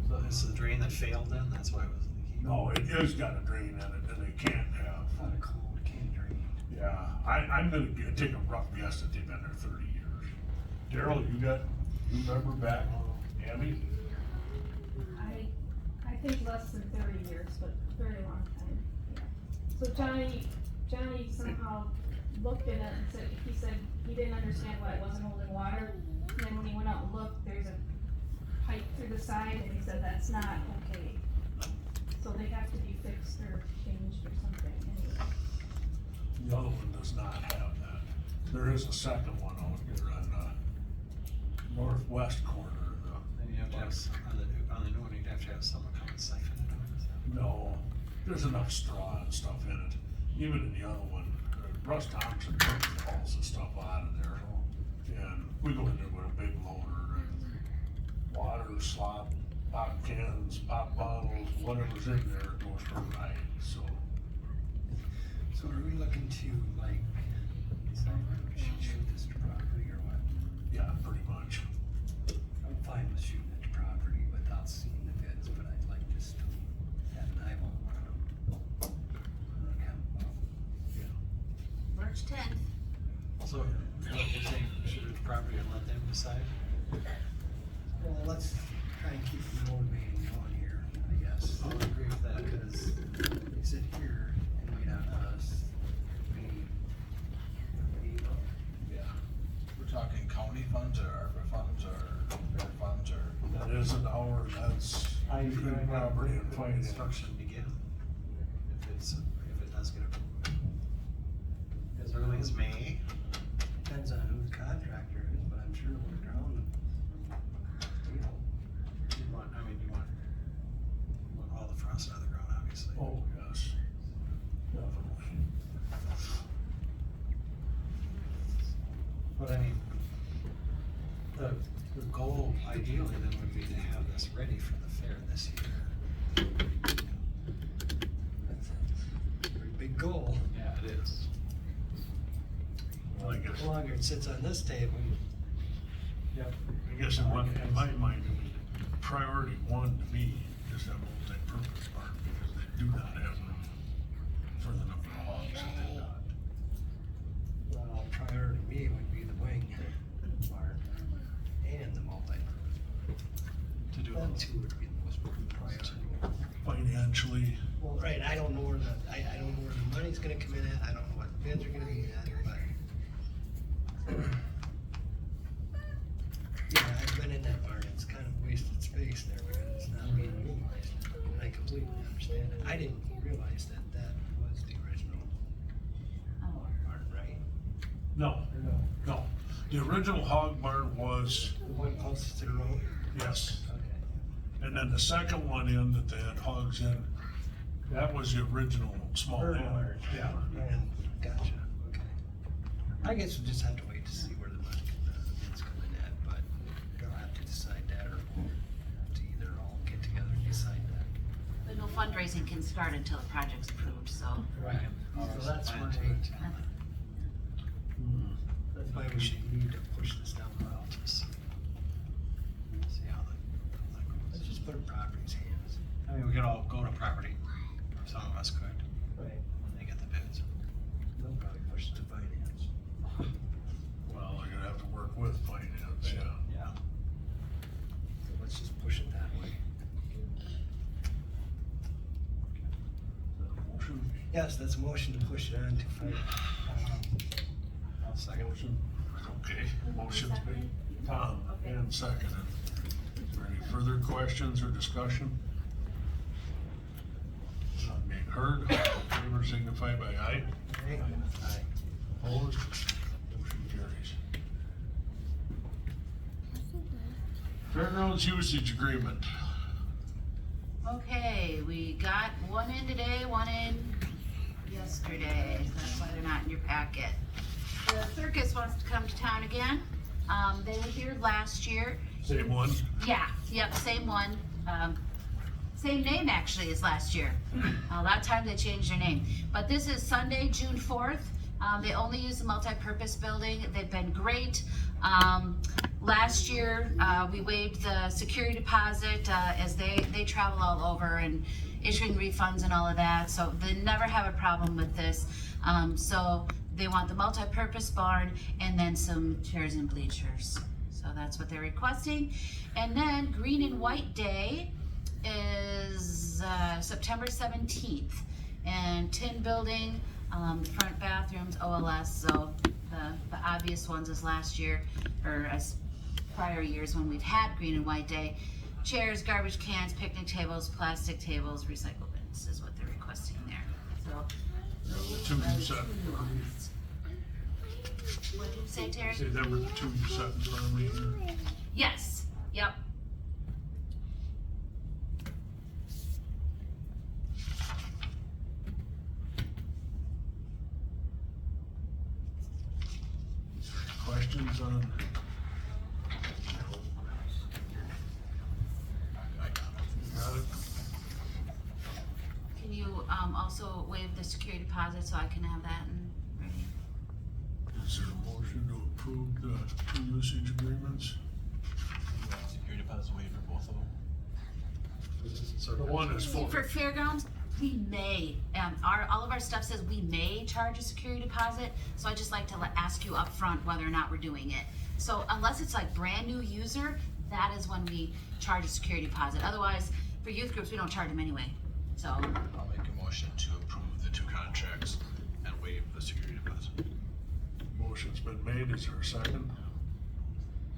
So it's the drain that failed then, that's why it was leaking? no, it has got a drain in it, and they can't have. not a clue, we can't dream. Yeah, I'm gonna take a rough guess that they've been there 30 years. Daryl, you remember back, Abby? I think less than 30 years, but very long time, yeah. So Johnny, Johnny somehow looked at it and said, he said he didn't understand why it wasn't holding water. And then when he went out and looked, there's a pipe through the side, and he said that's not okay. So they have to be fixed or changed or something anyway. The other one does not have that. There is a second one out here on the northwest corner of the. Then you have to have, on the new one, you'd have to have someone come and siphon it out. No, there's enough straw and stuff in it. Even in the other one, Russ Thompson hauls the stuff out of there. And we go in there with a big loader and water, slop, pop cans, pop bottles, whatever's in there goes for a ride, so. So are we looking to like decide whether we should shoot this property or what? Yeah, pretty much. I'm fine with shooting at the property without seeing the bids, but I'd like just to have an eyeball on them. March 10th. So, what you think, shoot at the property and let them decide? Well, let's try and keep the motivating going here, I guess. I'll agree with that. Because they sit here and wait on us. Yeah. We're talking county funds or ARPA funds or fair funds or? That isn't ours, that's good property and finance. Construction begin, if it does get approved. As early as May. Depends on who the contractor is, but I'm sure we're around. You want all the frost out of the ground, obviously. Oh, yes, definitely. But I mean, the goal ideally then would be to have this ready for the fair this year. That's a pretty big goal. Yeah, it is. Well, I guess, The longer it sits on this table, Yep. I guess in my mind, it would priority one to me is that multi-purpose barn, because they do not have room for the number of hogs that they got. well, priority to me would be the wing barn and the multi-purpose. To do Them all two would be the most priority. Financially, Well, right, I don't know where I don't know where the money's gonna come in at, I don't know what the bids are gonna be at, but. Yeah, I've been in that barn, it's kind of wasted space there because it's not being utilized, and I completely understand it. I didn't realize that that was the original barn, right? no, the original hog barn was, The one closest to the road? yes, Okay. and then the second one in that they had hogs in, that was the original small Urban hen. barn. Yeah, And, gotcha, okay. I guess we'll just have to wait to see where the bids come in at, but they'll have to decide that, or we'll have to either all get together and decide that. But no fundraising can start until the project's approved, so. Right. So that's why, that's why we should need to push this down the road. See how that goes. Let's just put it in property's hands. I mean, we could all go to property, or some of us could, Right. when they get the bids. They'll probably push it to finance. well, they're gonna have to work with finance, yeah. Yeah. So let's just push it that way. Motion, Yes, that's a motion to push it on to finance. I'll second. motion, okay, motion's made, Tom, and seconded. Is there any further questions or discussion? None being heard, all in favor signify by aye. Right? Aye. Opposed, motion carries. Fairgrounds usage agreement. Okay, we got one in today, one in yesterday. That's why they're not in your packet. The circus wants to come to town again. They were here last year. Same one? Yeah, yep, same one. Same name actually as last year. That time they changed their name. But this is Sunday, June 4th. They only use the multi-purpose building. They've been great. Last year, we waived the security deposit as they travel all over and issuing refunds and all of that. So they never have a problem with this. So they want the multi-purpose barn and then some chairs and bleachers. So that's what they're requesting. And then Green and White Day is September 17th. And Tin Building The front bathrooms, OLS, so the obvious ones is last year, or as prior years when we've had green and white day. Chairs, garbage cans, picnic tables, plastic tables, recycle bins is what they're requesting there, so. The two you set for me. What did you say, Terry? Say them were the two you set in front of me. Yes, yep. Questions on? I got it. Got it? Can you, also waive the security deposit so I can have that and ready? Is there a motion to approve the two usage agreements? Security deposit waiver for both of them? The one is full. For fairgrounds, we may, all of our stuff says we may charge a security deposit, so I just like to ask you up front whether or not we're doing it. So unless it's like brand new user, that is when we charge a security deposit. Otherwise, for youth groups, we don't charge them anyway, so. I'll make a motion to approve the two contracts and waive the security deposit. Motion's been made, is there a second?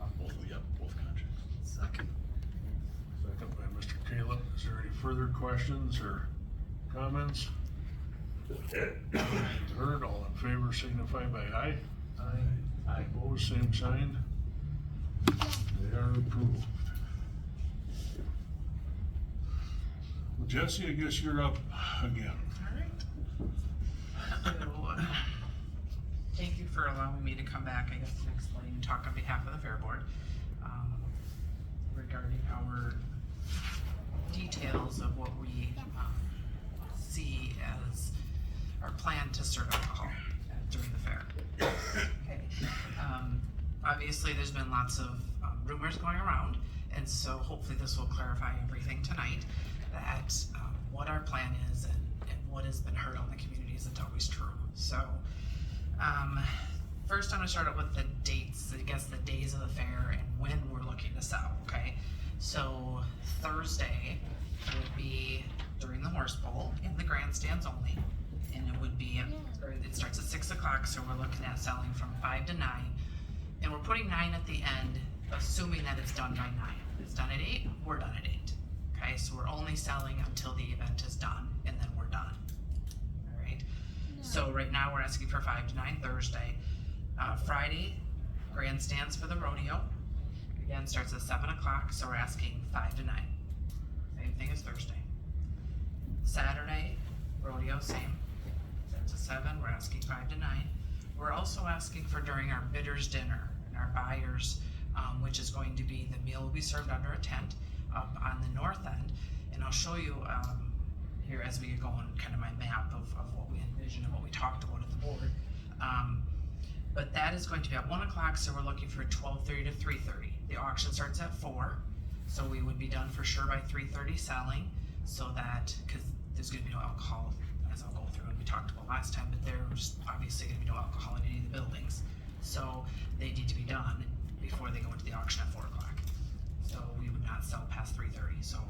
On both contracts. Second. Second by Mr. Caleb. Is there any further questions or comments? Heard, all in favor signify by aye. Aye. Opposed, same sign. They are approved. Well, Jesse, I guess you're up again. Alright. Thank you for allowing me to come back, I guess, and explain and talk on behalf of the Fair Board, regarding our details of what we, see as our plan to serve alcohol during the fair. Okay. Obviously, there's been lots of rumors going around, and so hopefully this will clarify everything tonight, that what our plan is and what has been heard on the community isn't always true. So, first I'm gonna start out with the dates, I guess the days of the fair and when we're looking to sell, okay? So Thursday would be during the horse bowl in the grandstands only, and it would be, it starts at 6 o'clock, so we're looking at selling from 5 to 9, and we're putting 9 at the end, assuming that it's done by 9. If it's done at 8, we're done at 8. Okay, so we're only selling until the event is done, and then we're done. All right. So right now we're asking for 5 to 9 Thursday. Friday, grandstands for the rodeo. Again, starts at 7 o'clock, so we're asking 5 to 9. Same thing as Thursday. Saturday, rodeo, same. Starts at 7, we're asking 5 to 9. We're also asking for during our bidders dinner and our buyers, which is going to be, the meal will be served under a tent up on the north end. And I'll show you here as we go on kind of my map of what we envision and what we talked about at the board. But that is going to be at 1 o'clock, so we're looking for 12:30 to 3:30. The auction starts at 4, so we would be done for sure by 3:30 selling, so that, because there's going to be no alcohol, as I'll go through and we talked about last time, but there's obviously going to be no alcohol in any of the buildings. So they need to be done before they go into the auction at 4 o'clock. So we would not sell past 3:30, so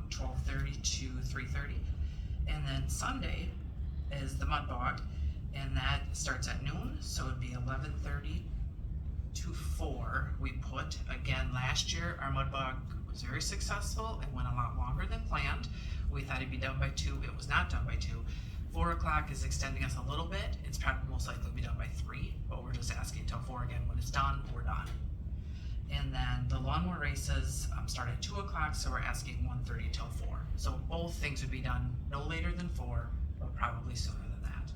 12:30 to 3:30. And then Sunday is the mud bog, and that starts at noon, so it'd be 11:30 to 4. We put, again, last year our mud bog was very successful and went a lot longer than planned. We thought it'd be done by 2, it was not done by 2. 4 o'clock is extending us a little bit, it's probably most likely to be done by 3, but we're just asking till 4 again. When it's done, we're done. And then the lawnmower races start at 2 o'clock, so we're asking 1:30 till 4. So both things would be done no later than 4, but probably sooner than that.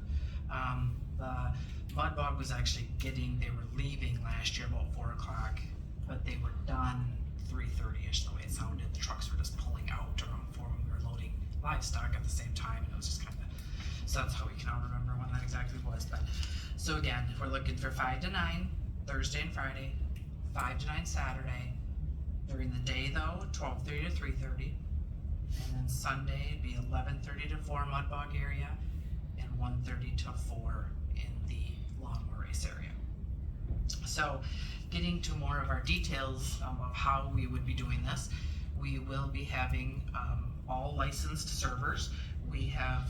The mud bog was actually they were leaving last year about 4 o'clock, but they were done 3:30ish, the way it sounded. The trucks were just pulling out around 4 when we were loading livestock at the same time, and it was just kind of, so that's how we can all remember when that exactly was. But so again, we're looking for 5 to 9 Thursday and Friday, 5 to 9 Saturday. During the day though, 12:30 to 3:30. And then Sunday it'd be 11:30 to 4 mud bog area and 1:30 to 4 in the lawnmower race area. So getting to more of our details of how we would be doing this, we will be having all licensed servers. We have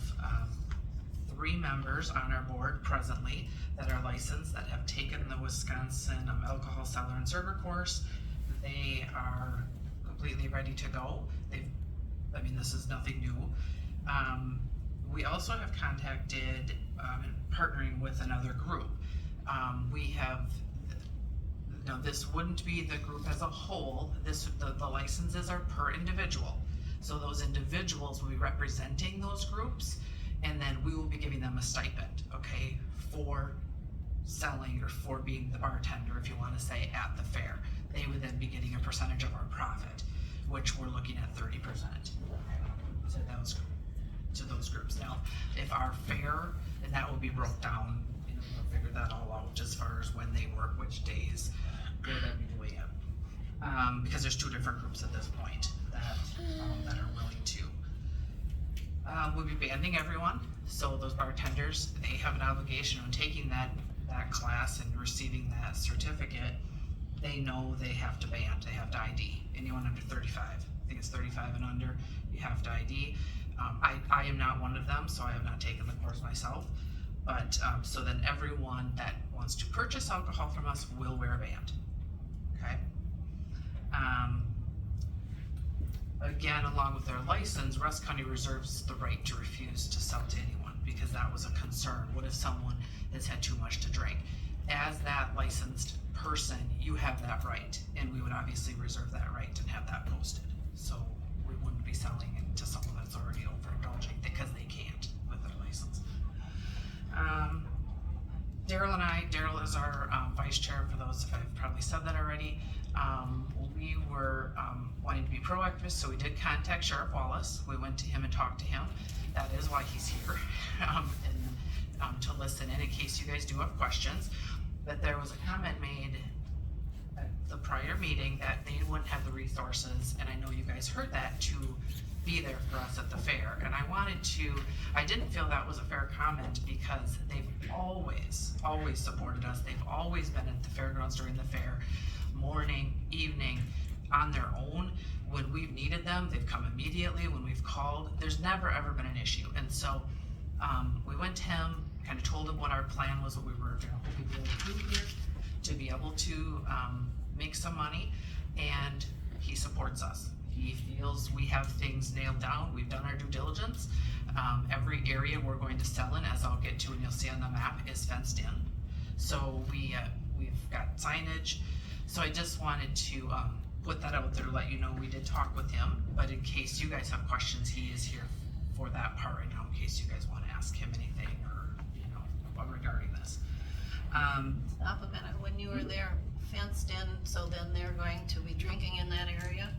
3 members on our board presently that are licensed, that have taken the Wisconsin alcohol seller and server course. They are completely ready to go. This is nothing new. We also have contacted, partnering with another group. Now this wouldn't be the group as a whole, the licenses are per individual. So those individuals will be representing those groups, and then we will be giving them a stipend, okay, for selling or for being the bartender, if you wanna say, at the fair. They would then be getting a percentage of our profit, which we're looking at 30% to those groups. Now, if our fair, and that will be broke down, we'll figure that all out as far as when they work, which days they're gonna be doing it. Because there's 2 different groups at this point that are willing to. We'll be banding everyone, so those bartenders, they have an obligation on taking that class and receiving that certificate. They know they have to band, they have to ID. Anyone under 35, I think it's 35 and under, you have to ID. I am not one of them, so I have not taken the course myself. But, so then everyone that wants to purchase alcohol from us will wear a band, okay? Again, along with their license, Rusk County reserves the right to refuse to sell to anyone, because that was a concern. What if someone has had too much to drink? As that licensed person, you have that right, and we would obviously reserve that right and have that posted. So we wouldn't be selling it to someone that's already overindulging, because they can't with their license. Daryl is our vice chair, for those, if I've probably said that already. We were wanting to be proactive, so we did contact Sheriff Wallace. We went to him and talked to him. That is why he's here, and to listen in case you guys do have questions. But there was a comment made at the prior meeting that they wouldn't have the resources, and I know you guys heard that, to be there for us at the fair. And I didn't feel that was a fair comment, because they've always supported us. They've always been at the fairgrounds during the fair, morning, evening, on their own. When we've needed them, they've come immediately. When we've called, there's never ever been an issue. And so we went to him, kind of told him what our plan was, what we were hoping to be able to do here, to be able to make some money, and he supports us. He feels we have things nailed down. We've done our due diligence. Every area we're going to sell in, as I'll get to and you'll see on the map, is fenced in. So we've got signage. So I just wanted to put that out there to let you know we did talk with him. But in case you guys have questions, he is here for that part right now, in case you guys want to ask him anything or regarding this. Stop a minute, when you were there fenced in, so then they're going to be drinking in that area?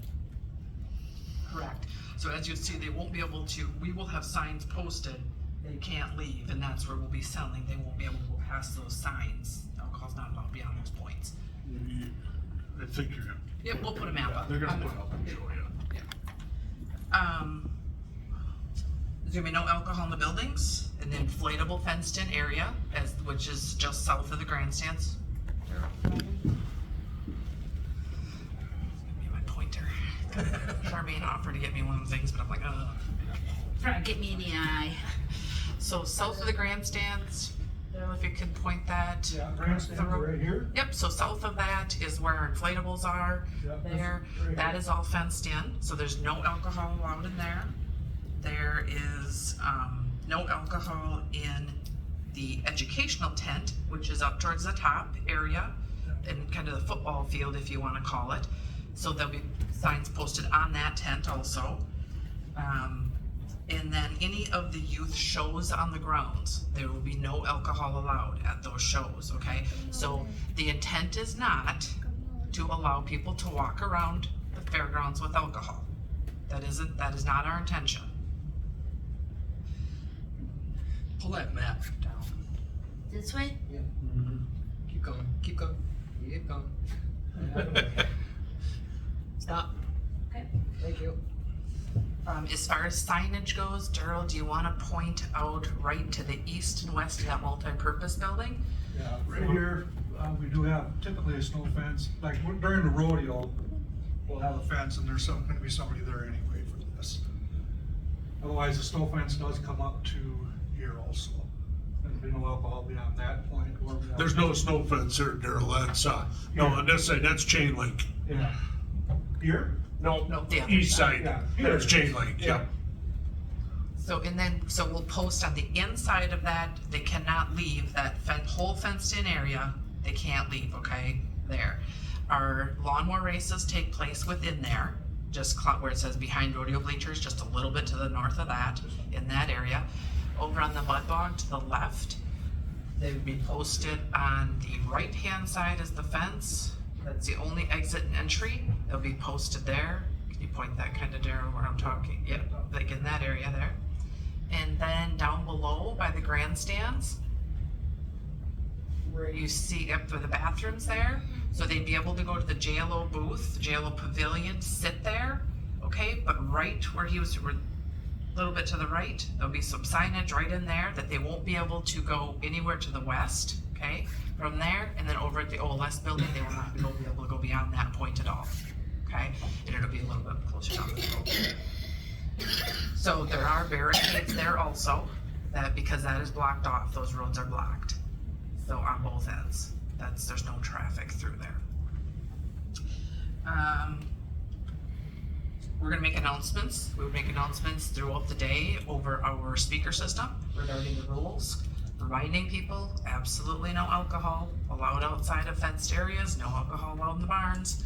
Correct. So as you see, they won't be able to, we will have signs posted, they can't leave, and that's where we'll be selling. They won't be able to go past those signs. Alcohol's not allowed beyond those points. I think you're gonna. Yep, we'll put a map up. They're gonna put it up and show you. There's gonna be no alcohol in the buildings, an inflatable fenced in area, which is just south of the grandstands. Give me my pointer. Charmaine offered to get me one of the things, but I'm like, trying to get me in the eye. So south of the grandstands, I don't know if you could point that. Yeah, grandstand right here. Yep, so south of that is where our inflatables are. Yep, There, right that here. is all fenced in, so there's no alcohol allowed in there. There is no alcohol in the educational tent, which is up towards the top area, and kind of the football field, if you want to call it. So there'll be signs posted on that tent also. And then any of the youth shows on the grounds, there will be no alcohol allowed at those shows, okay? So the intent is not to allow people to walk around the fairgrounds with alcohol. That is not our intention. Pull that map down. This way? Keep going, keep going, keep going. Stop. Okay. Thank you. As far as signage goes, Daryl, do you want to point out right to the east and west of that multi-purpose building? Yeah, right here, we do have typically a snow fence, like during the rodeo, we'll have a fence and there's gonna be somebody there anyway for this. Otherwise, the snow fence does come up to here also. There's no alcohol beyond that point or beyond. There's no snow fence there, Daryl, that's, no, on this side, that's chain link. Yeah. Here? No, The other east side. side, Yeah. there's chain link, yeah. So, and then, so we'll post on the inside of that, they cannot leave that whole fenced in area, they can't leave, okay, there. Our lawnmower races take place within there, just where it says behind rodeo bleachers, just a little bit to the north of that, in that area. Over on the mud bog to the left, they would be posted on the right-hand side is the fence, that's the only exit and entry, they'll be posted there. Can you point that kind of down where I'm talking? Yeah, like in that area there. And then down below by the grandstands, where you see up for the bathrooms there, so they'd be able to go to the JLO booth, JLO pavilion, sit there, okay? But right where he was, a little bit to the right, there'll be some signage right in there that they won't be able to go anywhere to the west, okay? From there, and then over at the OLS building, they will not be able to go beyond that point at all, okay? And it'll be a little bit closer down the road. So there are barricades there also, that because that is blocked off, those roads are blocked. So on both ends, there's no traffic through there. We're gonna make announcements. We would make announcements throughout the day over our speaker system regarding the rules, reminding people absolutely no alcohol allowed outside of fenced areas, no alcohol allowed in the barns.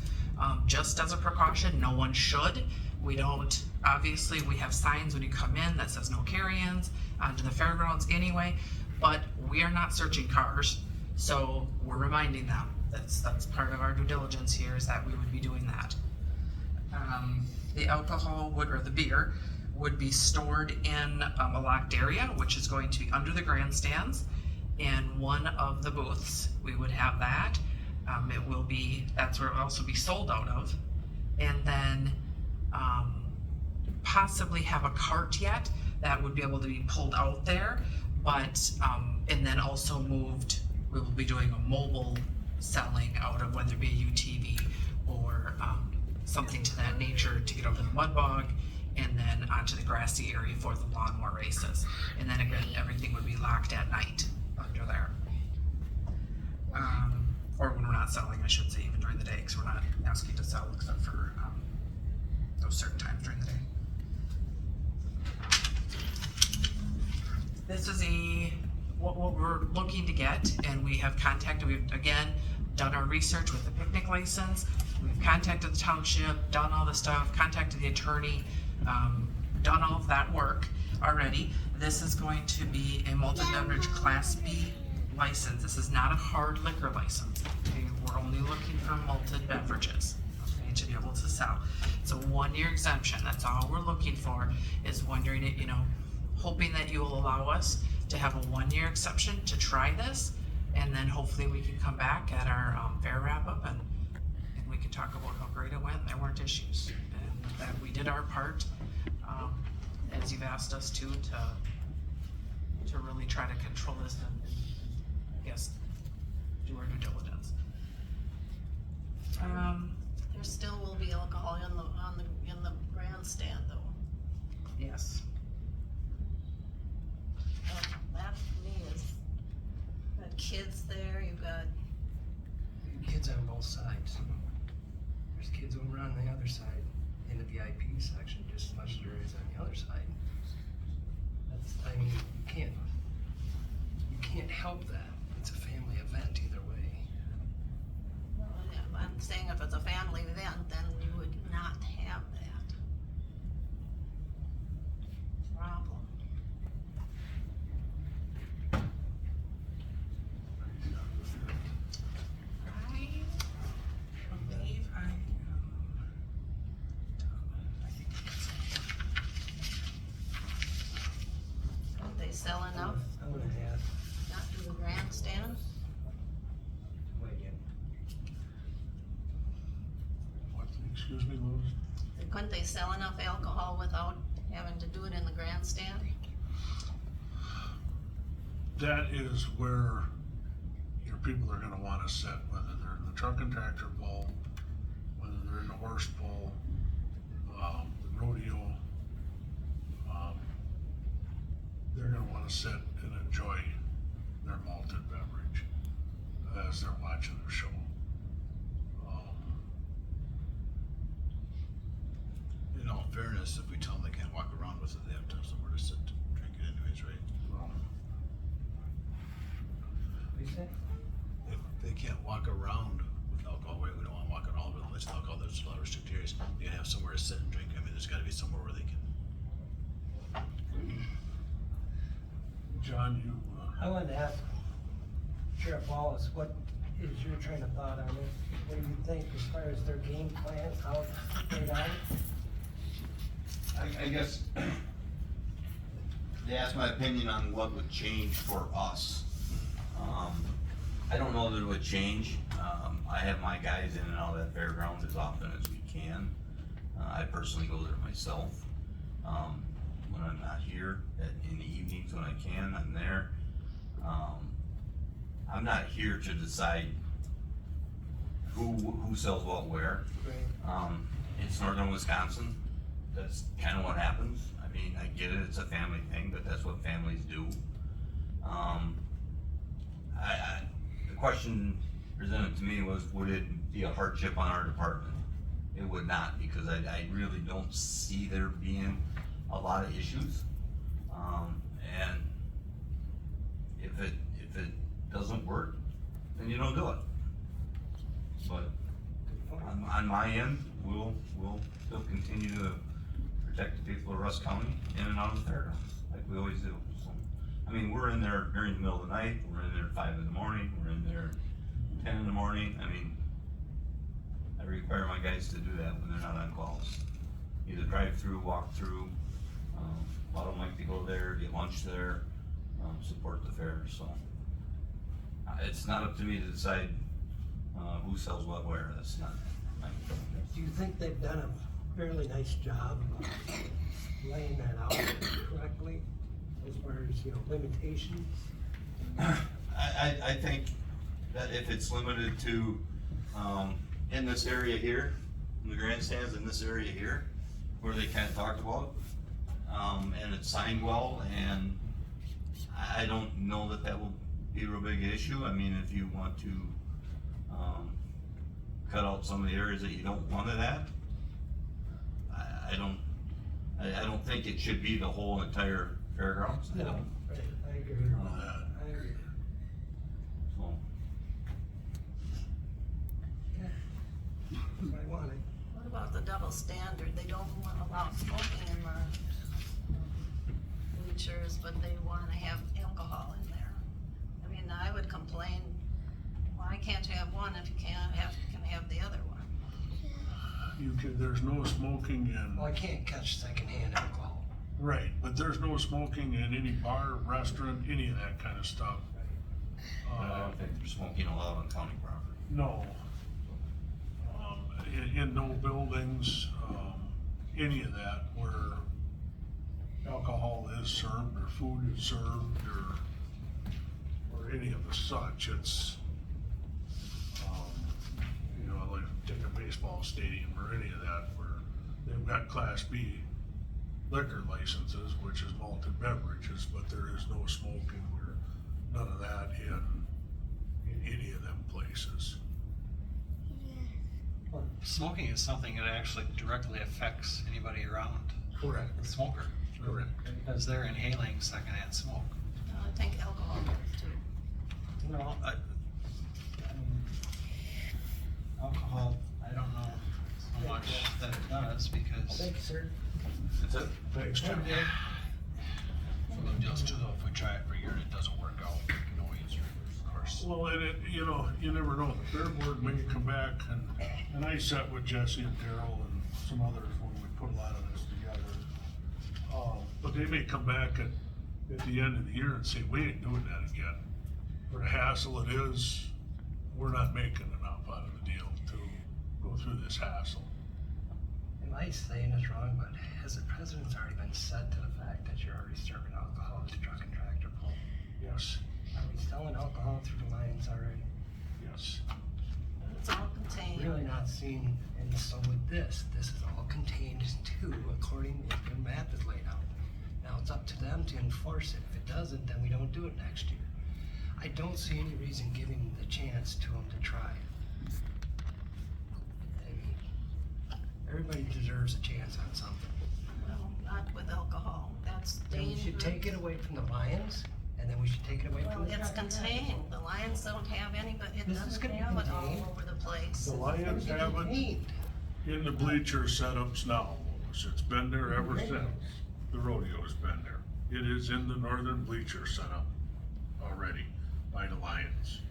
Just as a precaution, no one should. We don't, obviously, we have signs when you come in that says no carry-ins onto the fairgrounds anyway, but we are not searching cars, so we're reminding them. That's part of our due diligence here, is that we would be doing that. The alcohol or the beer would be stored in a locked area, which is going to be under the grandstands, in one of the booths. We would have that. That's where it will also be sold out of. And then possibly have a cart yet that would be able to be pulled out there, but and then also moved. We will be doing a mobile selling out of whether it be a UTV or something to that nature to get over the mud bog and then onto the grassy area for the lawnmower races. And then again, everything would be locked at night under there. Or when we're not selling, I should say, even during the day, because we're not asking to sell except for those certain times during the day. This is what we're looking to get, and we have contacted, we've again done our research with the picnic license. We've contacted the township, done all the stuff, contacted the attorney, done all of that work already. This is going to be a malted beverage Class B license. This is not a hard liquor license. Okay? We're only looking for malted beverages, okay, to be able to sell. It's a 1-year exemption. That's all we're looking for, is wondering it, hoping that you will allow us to have a 1-year exception to try this, and then hopefully we can come back at our fair wrap-up and we can talk about how great it went. There weren't issues, and that we did our part, as you've asked us to really try to control this and I guess do our due diligence. There still will be alcohol in the grandstand though. Yes. That to me is, you've got kids there, you've got, Kids on both sides. There's kids over on the other side in the VIP section, just as much as there is on the other side. You can't help that. It's a family event either way. I'm saying if it's a family event, then you would not have that problem. Don't they sell enough I'm gonna add, not to the grandstand? wait again. Excuse me, Louis? Couldn't they sell enough alcohol without having to do it in the grandstand? That is where your people are gonna wanna sit, whether they're in the truck and tractor pull, whether they're in the horse pull, the rodeo. They're gonna wanna sit and enjoy their malted beverage as they're watching the show. In all fairness, if we tell them they can't walk around with it, they have to have somewhere to sit, drink it anyways, right? What do you say? If they can't walk around with alcohol, right, we don't wanna walk around all over the place with alcohol, there's a lot of restricted areas. They gotta have somewhere to sit and drink, I mean, there's gotta be somewhere where they can. John, you, I wanted to ask Sheriff Wallace, what is your train of thought on this? What do you think as far as their game plan, how it's played out? I guess they asked my opinion on what would change for us. I don't know that it would change. I have my guys in and out of that fairground as often as we can. I personally go there myself. When I'm not here, in the evenings when I can, I'm there. I'm not here to decide who sells what where. It's northern Wisconsin. That's kind of what happens. I mean, I get it, it's a family thing, but that's what families do. The question presented to me was, would it be a hardship on our department? It would not, because I really don't see there being a lot of issues. And if it doesn't work, then you don't do it. But on my end, we'll still continue to protect the people of Rusk County in and out of the fairgrounds, like we always do. So, I mean, we're in there during the middle of the night, we're in there at 5 in the morning, we're in there 10 in the morning. I mean, I require my guys to do that when they're not on calls. Either drive through, walk through, a lot of them like to go there, get lunch there, support the fair, so. It's not up to me to decide, who sells what where, that's not my job. Do you think they've done a fairly nice job of laying that out correctly as far as, limitations? I think that if it's limited to, in this area here, in the grandstands in this area here, where they kinda talked about, and it's signed well, and I don't know that will be a real big issue. I mean, if you want to, cut out some of the areas that you don't want it at, I don't think it should be the whole entire fairgrounds, I don't. Right, I agree. I agree. So, That's what I wanted. What about the double standard? They don't want to allow smoking in the bleachers, but they want to have alcohol in there. I mean, I would complain, why can't you have one if you can have the other one? there's no smoking Well, I in, can't catch secondhand alcohol. right, but there's no smoking in any bar, restaurant, any of that kind of stuff. I don't think there's smoking allowed on county property. No. In no buildings, any of that where alcohol is served or food is served or any of the such, it's, like take a baseball stadium or any of that where they've got Class B liquor licenses, which is malted beverages, but there is no smoking or none of that in any of them places. Smoking is something that actually directly affects anybody around Correct. the smoker. Correct. Because they're inhaling secondhand smoke. I think alcohol does too. No, I mean, alcohol, I don't know so much that it does because. Thank you, sir. That's it? Thanks, Jim. Just though, if we try it for a year and it doesn't work out, we can always, of course. Well, and you never know, the fair board may come back and I sat with Jesse and Daryl and some others when we put a lot of this together. But they may come back at the end of the year and say, we ain't doing that again. For the hassle it is, we're not making enough out of the deal to go through this hassle. Am I saying this wrong, but has the precedent's already been set to the fact that you're already serving alcohol at the truck and tractor pull? Yes, Are we selling alcohol through the lines already? yes. It's all contained. Really not seeing, and so with this is all contained too, according to what their map is laid out. Now it's up to them to enforce it. If it doesn't, then we don't do it next year. I don't see any reason giving the chance to them to try it. I mean, everybody deserves a chance on something. Well, not with alcohol, that's Then we dangerous. should take it away from the Lions, and then we should take it away from Well, the it's Dragons. contained, the Lions don't have any, but it This is doesn't gonna be have it all contained. over the place. The Lions have it Contained. in the bleacher setups now, Lois. It's been there ever since the rodeo's been there. It is in the northern bleacher setup already by the Lions.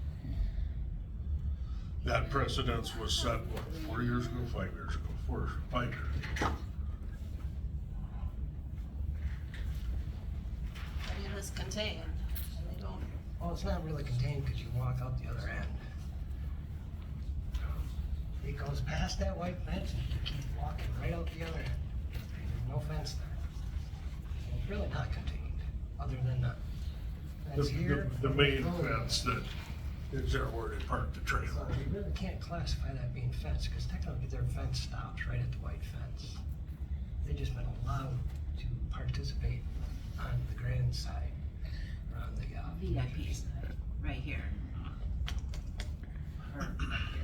That precedence was set, what, 4 years ago, 5 years ago, 5 years ago. But it is contained, and they don't, Well, it's not really contained because you walk out the other end. It goes past that white fence and you keep walking right out the other end. There's no fence there. So it's really not contained, other than the fence here. The main fence that is there where they park the So trailer. we really can't classify that being fence because technically their fence stops right at the white fence. They've just been allowed to participate on the grand side, or on the, VIP side, right here. Or right here.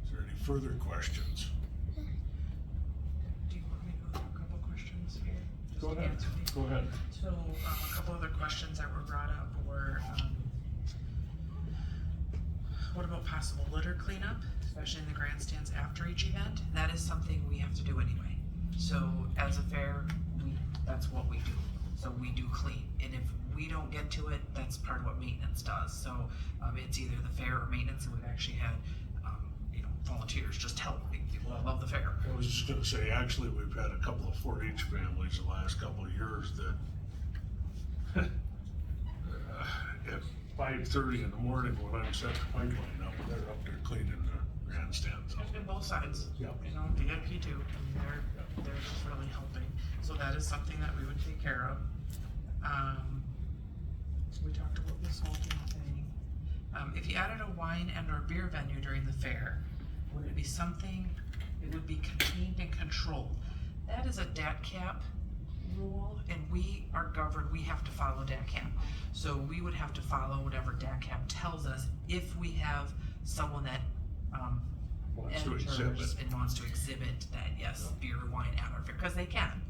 Is there any further questions? Do you want me to go through a couple questions here? Just Go to ahead, answer these? go ahead. So, a couple other questions that were brought up were, what about possible litter cleanup, especially in the grandstands after each event? That is something we have to do anyway. So, as a fair, that's what we do. So we do clean, and if we don't get to it, that's part of what maintenance does. So, it's either the fair or maintenance, and we've actually had, volunteers just helping people that love the fair. I was just gonna say, actually, we've had a couple of 4-H families the last couple of years that at 5:30 in the morning when I'm setting the pipeline up, they're up there cleaning the grandstands. And both sides, Yeah. VIP too, they're just really helping, so that is something that we would take care of. We talked about the smoking thing. If you added a wine and or beer venue during the fair, would it be something, it would be contained and controlled? That is a DAT cap rule, and we are governed, we have to follow DAT cap. So we would have to follow whatever DAT cap tells us if we have someone that, Wants to enters exhibit. and wants to exhibit that, yes, beer, wine at our fair, because they can,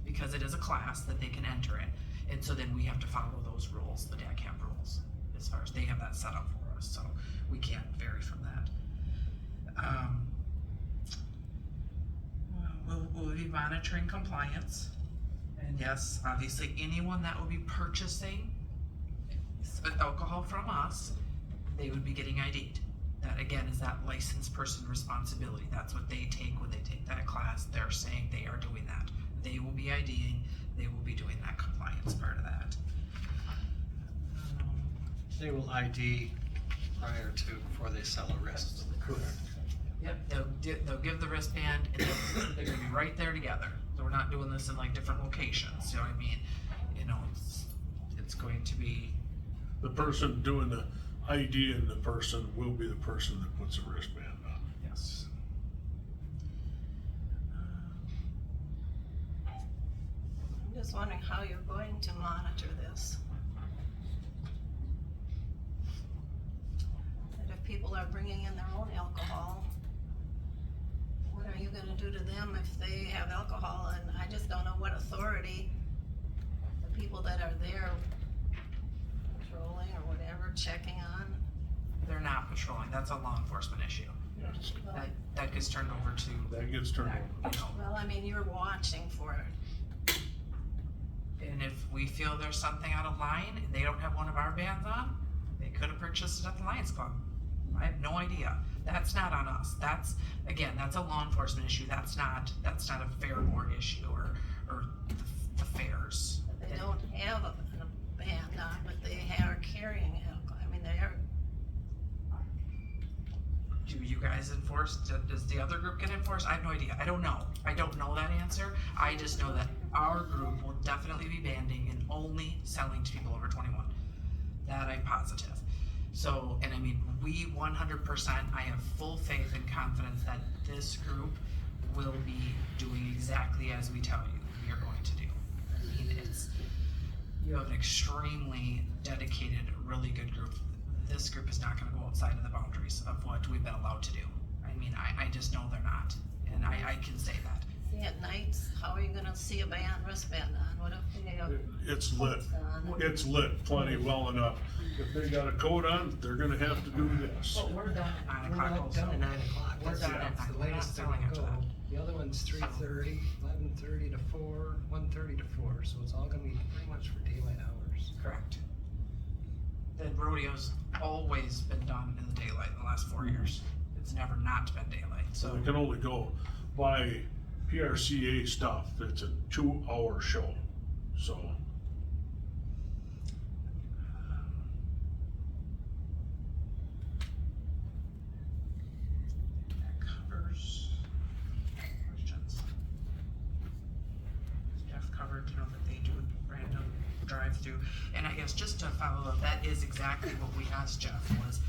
because it is a class that they can enter in. And so then we have to follow those rules, the DAT cap rules, as far as they have that set up for us, so we can't vary from that. Will we be monitoring compliance? And yes, obviously, anyone that will be purchasing alcohol from us, they would be getting ID'd. That again is that licensed person responsibility. That's what they take when they take that class. They're saying they are doing that. They will be IDing, they will be doing that compliance part of that. They will ID prior to, before they sell a wrist. Correct. Yep, they'll give the wristband and they're gonna be right there together. So we're not doing this in like different locations, you know what I mean? It's going to be, The person doing the ID and the person will be the person that puts the wristband on. yes. I'm just wondering how you're going to monitor this. And if people are bringing in their own alcohol, what are you gonna do to them if they have alcohol? And I just don't know what authority the people that are there patrolling or whatever, checking on. They're not patrolling, that's a law enforcement issue. Yes. Well, That gets turned over to, That gets turned over. well, I mean, you're watching for it. and if we feel there's something out of line and they don't have one of our bands on, they could have purchased it at the Lions Club. I have no idea. That's not on us. That's, again, that's a law enforcement issue. That's not a fair board issue or the fairs. They don't have a band on, but they are carrying alcohol. I mean, they are, Do you guys enforce, does the other group get enforced? I have no idea. I don't know. I don't know that answer. I just know that our group will definitely be banding and only selling to people over 21. That I'm positive. So, and I mean, we 100%, I have full faith and confidence that this group will be doing exactly as we tell you we are going to do. I mean, you have an extremely dedicated, really good group. This group is not gonna go outside of the boundaries of what we've been allowed to do. I mean, I just know they're not, and I can say that. See, at nights, how are you gonna see a band, wristband on? What if they have It's lit. lights on? It's lit plenty well enough. If they got a coat on, they're gonna have to do this. But we're done at 9 We're o'clock not also. done at 9 o'clock. We're That's done it. at That's 9. the We're not latest they're selling gonna after go. that. The other one's 3:30, 11:30 to 4, 1:30 to 4, so it's all gonna be pretty much for daylight hours. Correct. The rodeo's always been done in the daylight in the last 4 years. It's never not been daylight, So so. they can only go by PRCA stuff. It's a 2-hour show, so. That covers questions. Jeff covered, that they do random drive-through, and I guess just to follow up, that is exactly what we asked Jeff, was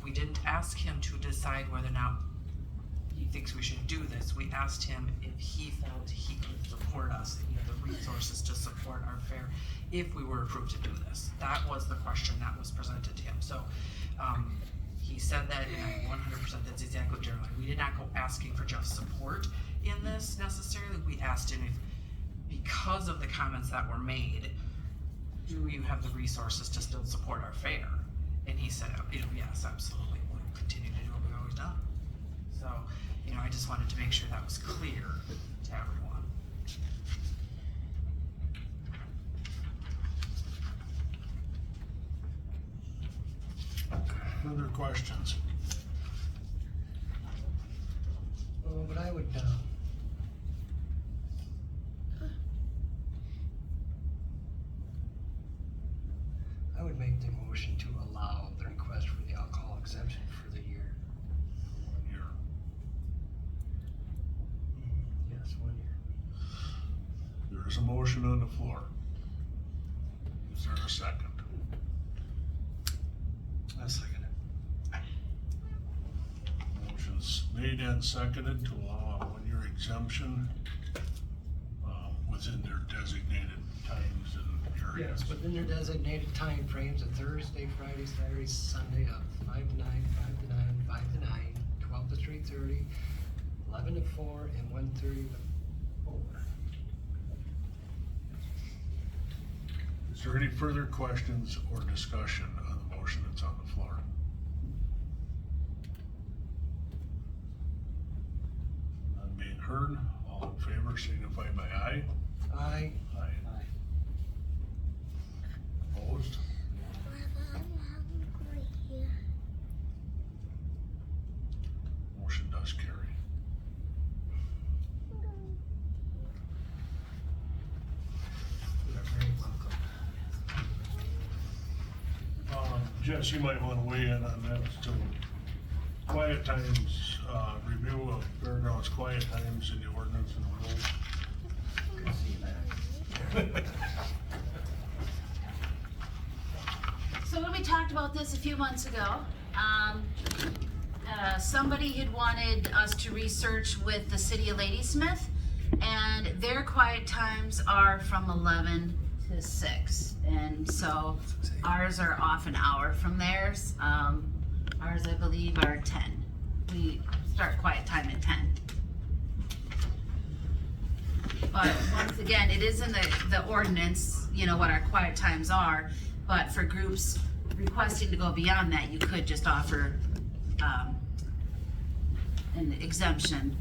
we didn't ask him to decide whether or not he thinks we should do this. We asked him if he felt he could support us, if he had the resources to support our fair if we were approved to do this. That was the question that was presented to him. So, he said that, and I 100% that's exactly what Jeremiah. We did not go asking for Jeff's support in this necessarily. We asked him if, because of the comments that were made, do you have the resources to still support our fair? And he said, yes, absolutely. We'll continue to do what we've always done. So, I just wanted to make sure that was clear to everyone. Further questions? Well, but I would, make the motion to allow the request for the alcohol exemption for the year. 1 year. Yes, 1 year. There is a motion on the floor. Is there a second? I'll second it. Motion's made and seconded to allow a 1-year exemption within their designated times and areas. Yes, within their designated time frames of Thursday, Friday, Saturday, Sunday of 5 to 9, 5 to 9, 5 to 9, 12 to 3:30, 11 to 4, and 1:30 to 4. Is there any further questions or discussion on the motion that's on the floor? None being heard, all in favor signify by aye. Aye. Aye. Opposed? Motion does carry. You're very welcome. Jess, you might wanna weigh in on that too. Quiet times, review of fairgrounds quiet times in the ordinance and the rules. Good to see that. So when we talked about this a few months ago, somebody had wanted us to research with the city of Ladysmith, and their quiet times are from 11 to 6. And so ours are off an hour from theirs. Ours, I believe, are 10. We start quiet time at 10. But once again, it is in the ordinance, what our quiet times are. But for groups requesting to go beyond that, you could just offer an exemption.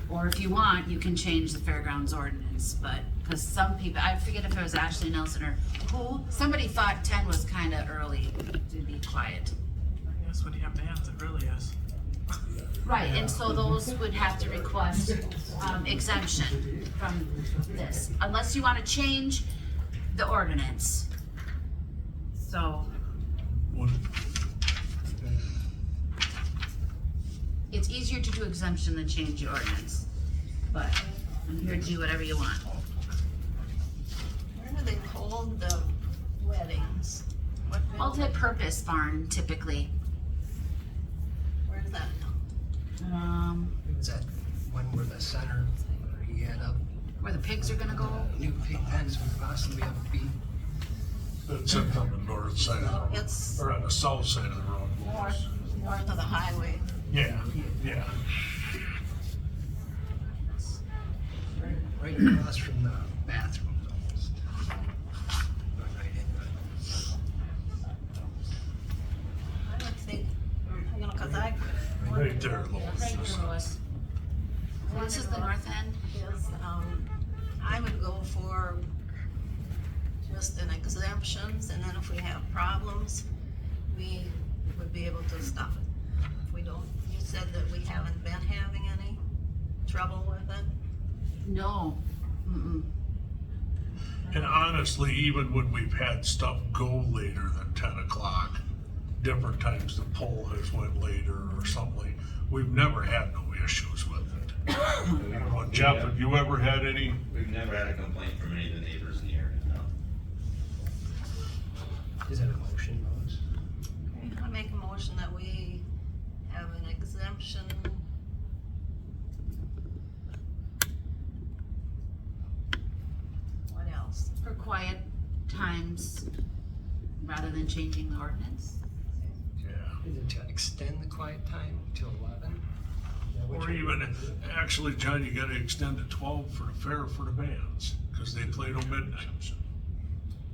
Or if you want, you can change the fairgrounds ordinance, but, because some people, I forget if it was Ashley Nelson or who, somebody thought 10 was kind of early to be quiet. I guess when you have bands, it really is. Right, and so those would have to request exemption from this, unless you want to change the ordinance. So What- it's easier to do exemption than change the ordinance, but I'm here to do whatever you want. Where do they hold the weddings? What building? Multi-purpose barn typically. Where's that now? It was that one where the center, where he had up, Where the pigs are gonna go. new pig pens would possibly have to be. It's up on the north side of the road, It's or on the south side of the road. north of the highway. Yeah, yeah. Right across from the bathrooms almost. Not right in, I would think, you know, cause I. Right there, Right Lois. here, Lois. So this is the north end. Yes, I would go for just an exemptions, and then if we have problems, we would be able to stop it. If we don't, you said that we haven't been having any trouble with it? No. Mm-mm. And honestly, even when we've had stuff go later than 10 o'clock, different times the poll has went later or something, we've never had no issues with it. Well, Jeff, have you ever had any? We've never had a complaint from any of the neighbors in the area, no. Is that a motion, Lois? Okay, I make a motion that we have an exemption. What else? For quiet times, rather than changing the ordinance. Yeah. Is it to extend the quiet time till 11? Or even, actually, John, you gotta extend to 12 for the fair for the bands, because they played on midnight.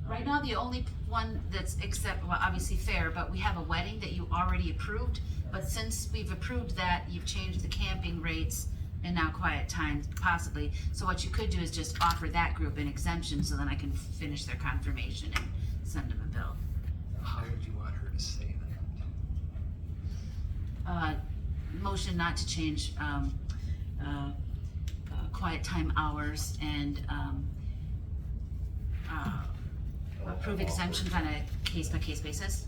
Right now, the only one that's except, well, obviously fair, but we have a wedding that you already approved. But since we've approved that, you've changed the camping rates and now quiet time possibly. So what you could do is just offer that group an exemption, so then I can finish their confirmation and send them a bill. How would you want her to say that? Motion not to change, quiet time hours and, approve exemptions on a case-by-case basis.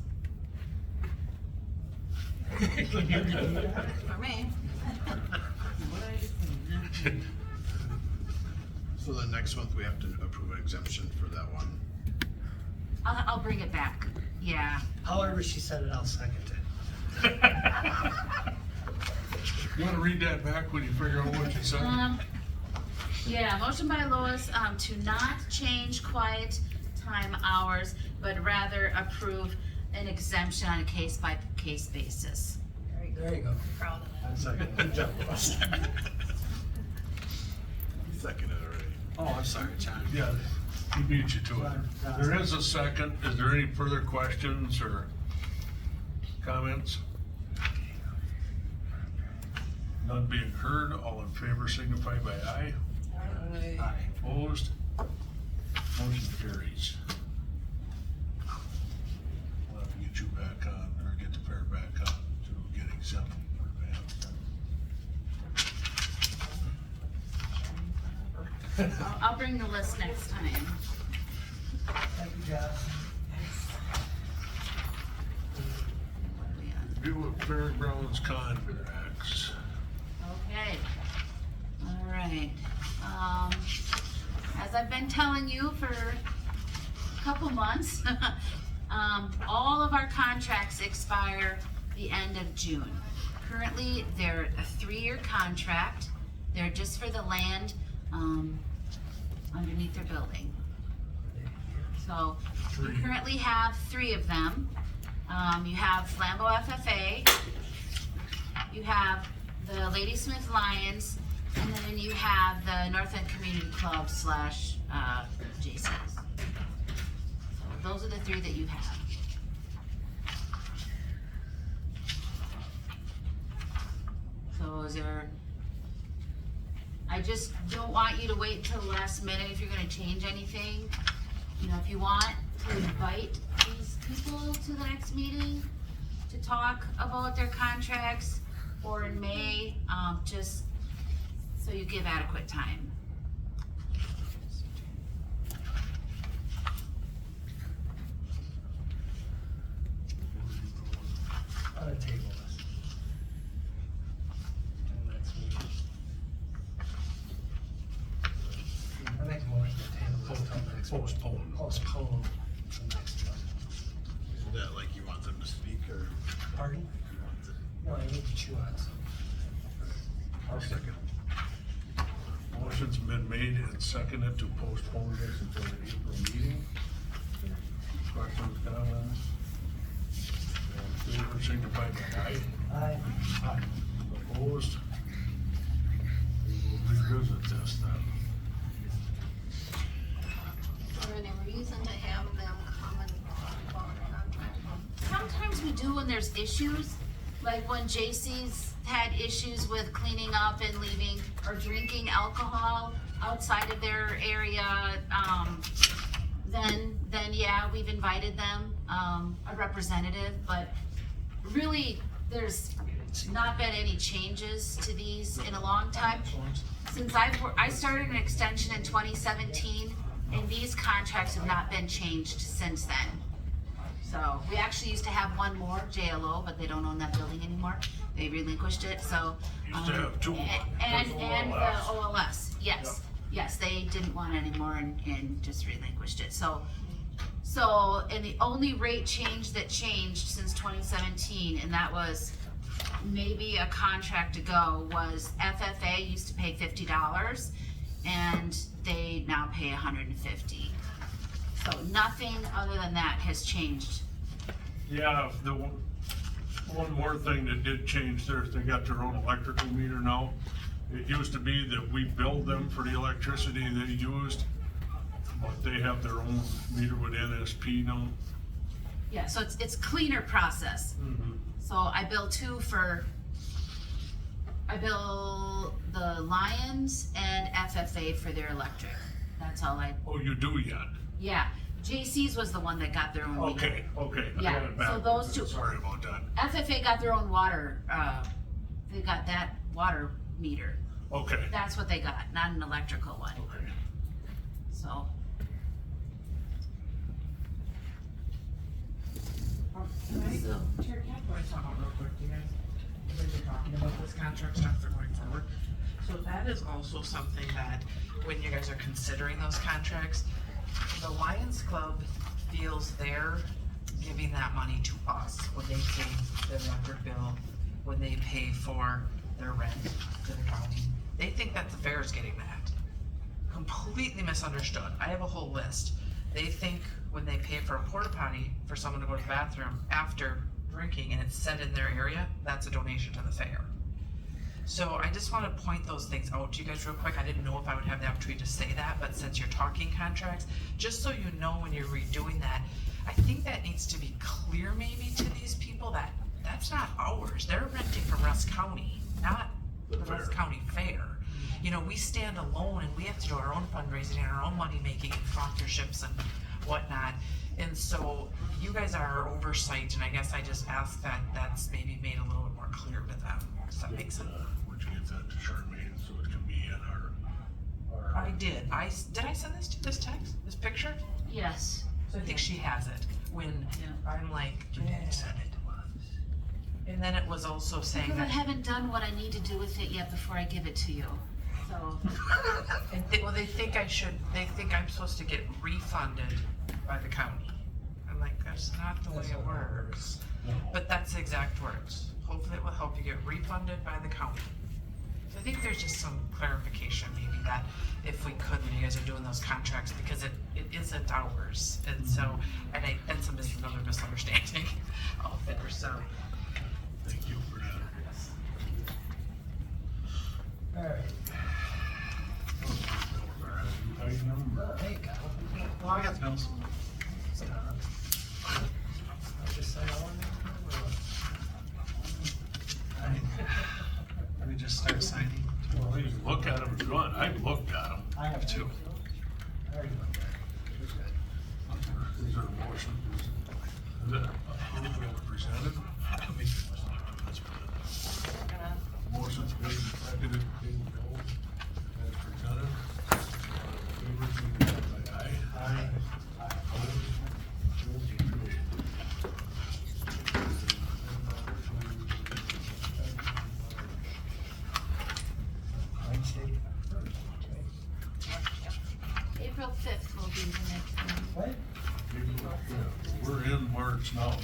For me. So then next month we have to approve an exemption for that one. I'll bring it back, yeah. However she said it, I'll second it. You wanna read that back when you figure out what you said? Yeah, motion by Lois, to not change quiet time hours, but rather approve an exemption on a case-by-case basis. Very good. There you go. Proud of that. Second. Good job, Lois. Seconded already. Oh, I'm sorry, John. Yeah, he beat you to it. There is a second. Is there any further questions or comments? None being heard, all in favor signify by aye. Aye. Opposed? Motion carries. We'll have to get you back on, or get the fair back on to get exempt for the band. I'll bring the list next time. Thank you, Jeff. Review of fairgrounds contracts. Okay, all right. As I've been telling you for a couple months, all of our contracts expire the end of June. Currently, they're a 3-year contract. They're just for the land underneath their building. So we currently have 3 of them. You have Flambeau FFA, you have the Ladysmith Lions, and then you have the North End Community Club / JC's. So those are the 3 that you have. So is there, I just don't want you to wait until the last minute if you're gonna change anything. You know, if you want to invite these people to the next meeting to talk about their contracts, or in May, just so you give adequate time. On a table this. Till next meeting. I make a motion to table this till next. Postpone. Postpone till next month. that like you want them to speak or Pardon? you want the? No, I need to chew on some. I'll second. Motion's been made and seconded to postpone this until the April meeting. Questions, comments? All in favor, signify by aye. Aye. Opposed? We will revisit this then. Is there any reason to have them come and talk about a contract? Sometimes we do when there's issues, like when J.C.'s had issues with cleaning up and leaving or drinking alcohol outside of their area, then yeah, we've invited them, a representative, but really, there's not been any changes to these in a long time. Since I started an extension in 2017, and these contracts have not been changed since then. So, we actually used to have one more, JLO, but they don't own that building anymore. They relinquished it, so. Used to have two. And the OLS. OLS, yes. Yes, they didn't want it anymore and just relinquished it. So, and the only rate change that changed since 2017, and that was maybe a contract ago, was FFA used to pay $50 and they now pay $150. So nothing other than that has changed. Yeah, the one more thing that did change there, is they got their own electrical meter now. It used to be that we billed them for the electricity they used, but they have their own meter with NSP now. Yeah, so it's cleaner process. So I bill the Lions and FFA for their electric. That's all I, Oh, you do yet? yeah. JC's was the one that got their own meter. Okay. I Yeah, got it so backwards. those two- Sorry about that. FFA got their own water, they got that water meter. Okay, That's what they got, not an electrical one, okay. so. Chair, can I point something out real quick, you guys? As you're talking about this contract stuff for going forward. So that is also something that, when you guys are considering those contracts, the Lions Club feels they're giving that money to us when they pay their electric bill, when they pay for their rent to the county. They think that the fair is getting that. Completely misunderstood. I have a whole list. They think when they pay for a porta potty for someone to go to the bathroom after drinking and it's set in their area, that's a donation to the fair. So I just want to point those things out to you guys real quick. I didn't know if I would have the opportunity to say that, but since you're talking contracts, just so you know when you're redoing that, I think that needs to be clear maybe to these people that that's not ours. They're renting from Rusk County, not the Rusk County Fair. You know, we stand alone and we have to do our own fundraising and our own money making and sponsorships and whatnot. And so you guys are our oversight, and I guess I just ask that that's maybe made a little bit more clear to them. Does that make sense? Would you get that to Charmaine so it can be in our? I did. Did I send this text, this picture? Yes. So I think she has it. When Yeah. I'm like, you didn't send it to us. And then it was also saying Because I that. haven't done what I need to do with it yet before I give it to you, so. And they think they think I'm supposed to get refunded by the county. I'm like, that's not the way it works. But that's the exact words. Hopefully it will help you get refunded by the county. So I think there's just some clarification maybe that if we could when you guys are doing those contracts, because it isn't ours. And so, and that's another misunderstanding of it, so. Thank you for that. Alright. Item Hey, Kyle. Well, I got the bills. I just said all in there. Let me just start signing. Well, you can look at them if you want. I've looked at them. I have Two. I already looked at it. It was good. Is there a motion? Is that approved presented? Motion's made and seconded, paid in full, as presented. Favor, signify by aye. Opposed? Motion carried. Wednesday. Okay. April 5th will be the next one. What? We're in March now, John.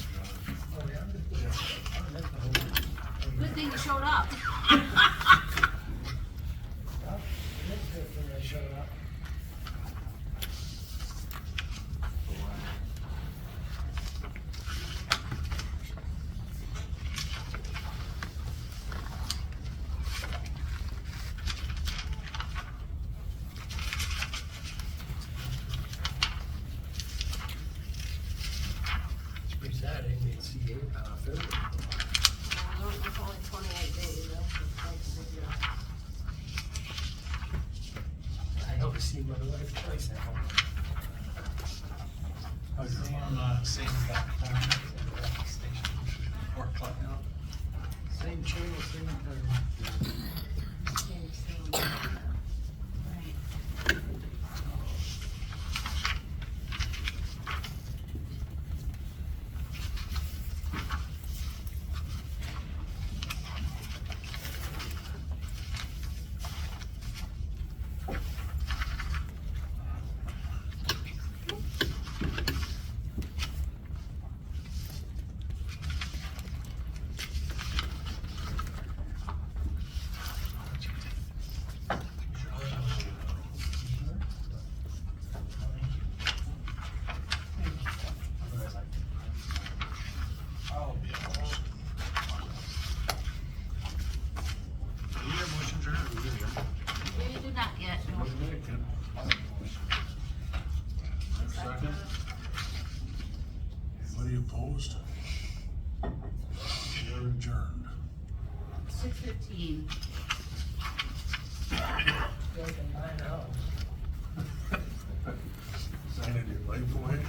Oh, yeah? Good thing you showed up. Well, it is good when they showed up. It's pretty sad, I didn't see you, February. It's only 28 days, that's a big deal. I hope to see my wife twice at home. Same station, 4 o'clock now. Same channel, same time. I'll be honest. Do you have motions or not? We do not yet, no. Second? Anybody opposed? We're adjourned. 6:15. You can buy it out. Signing your life away?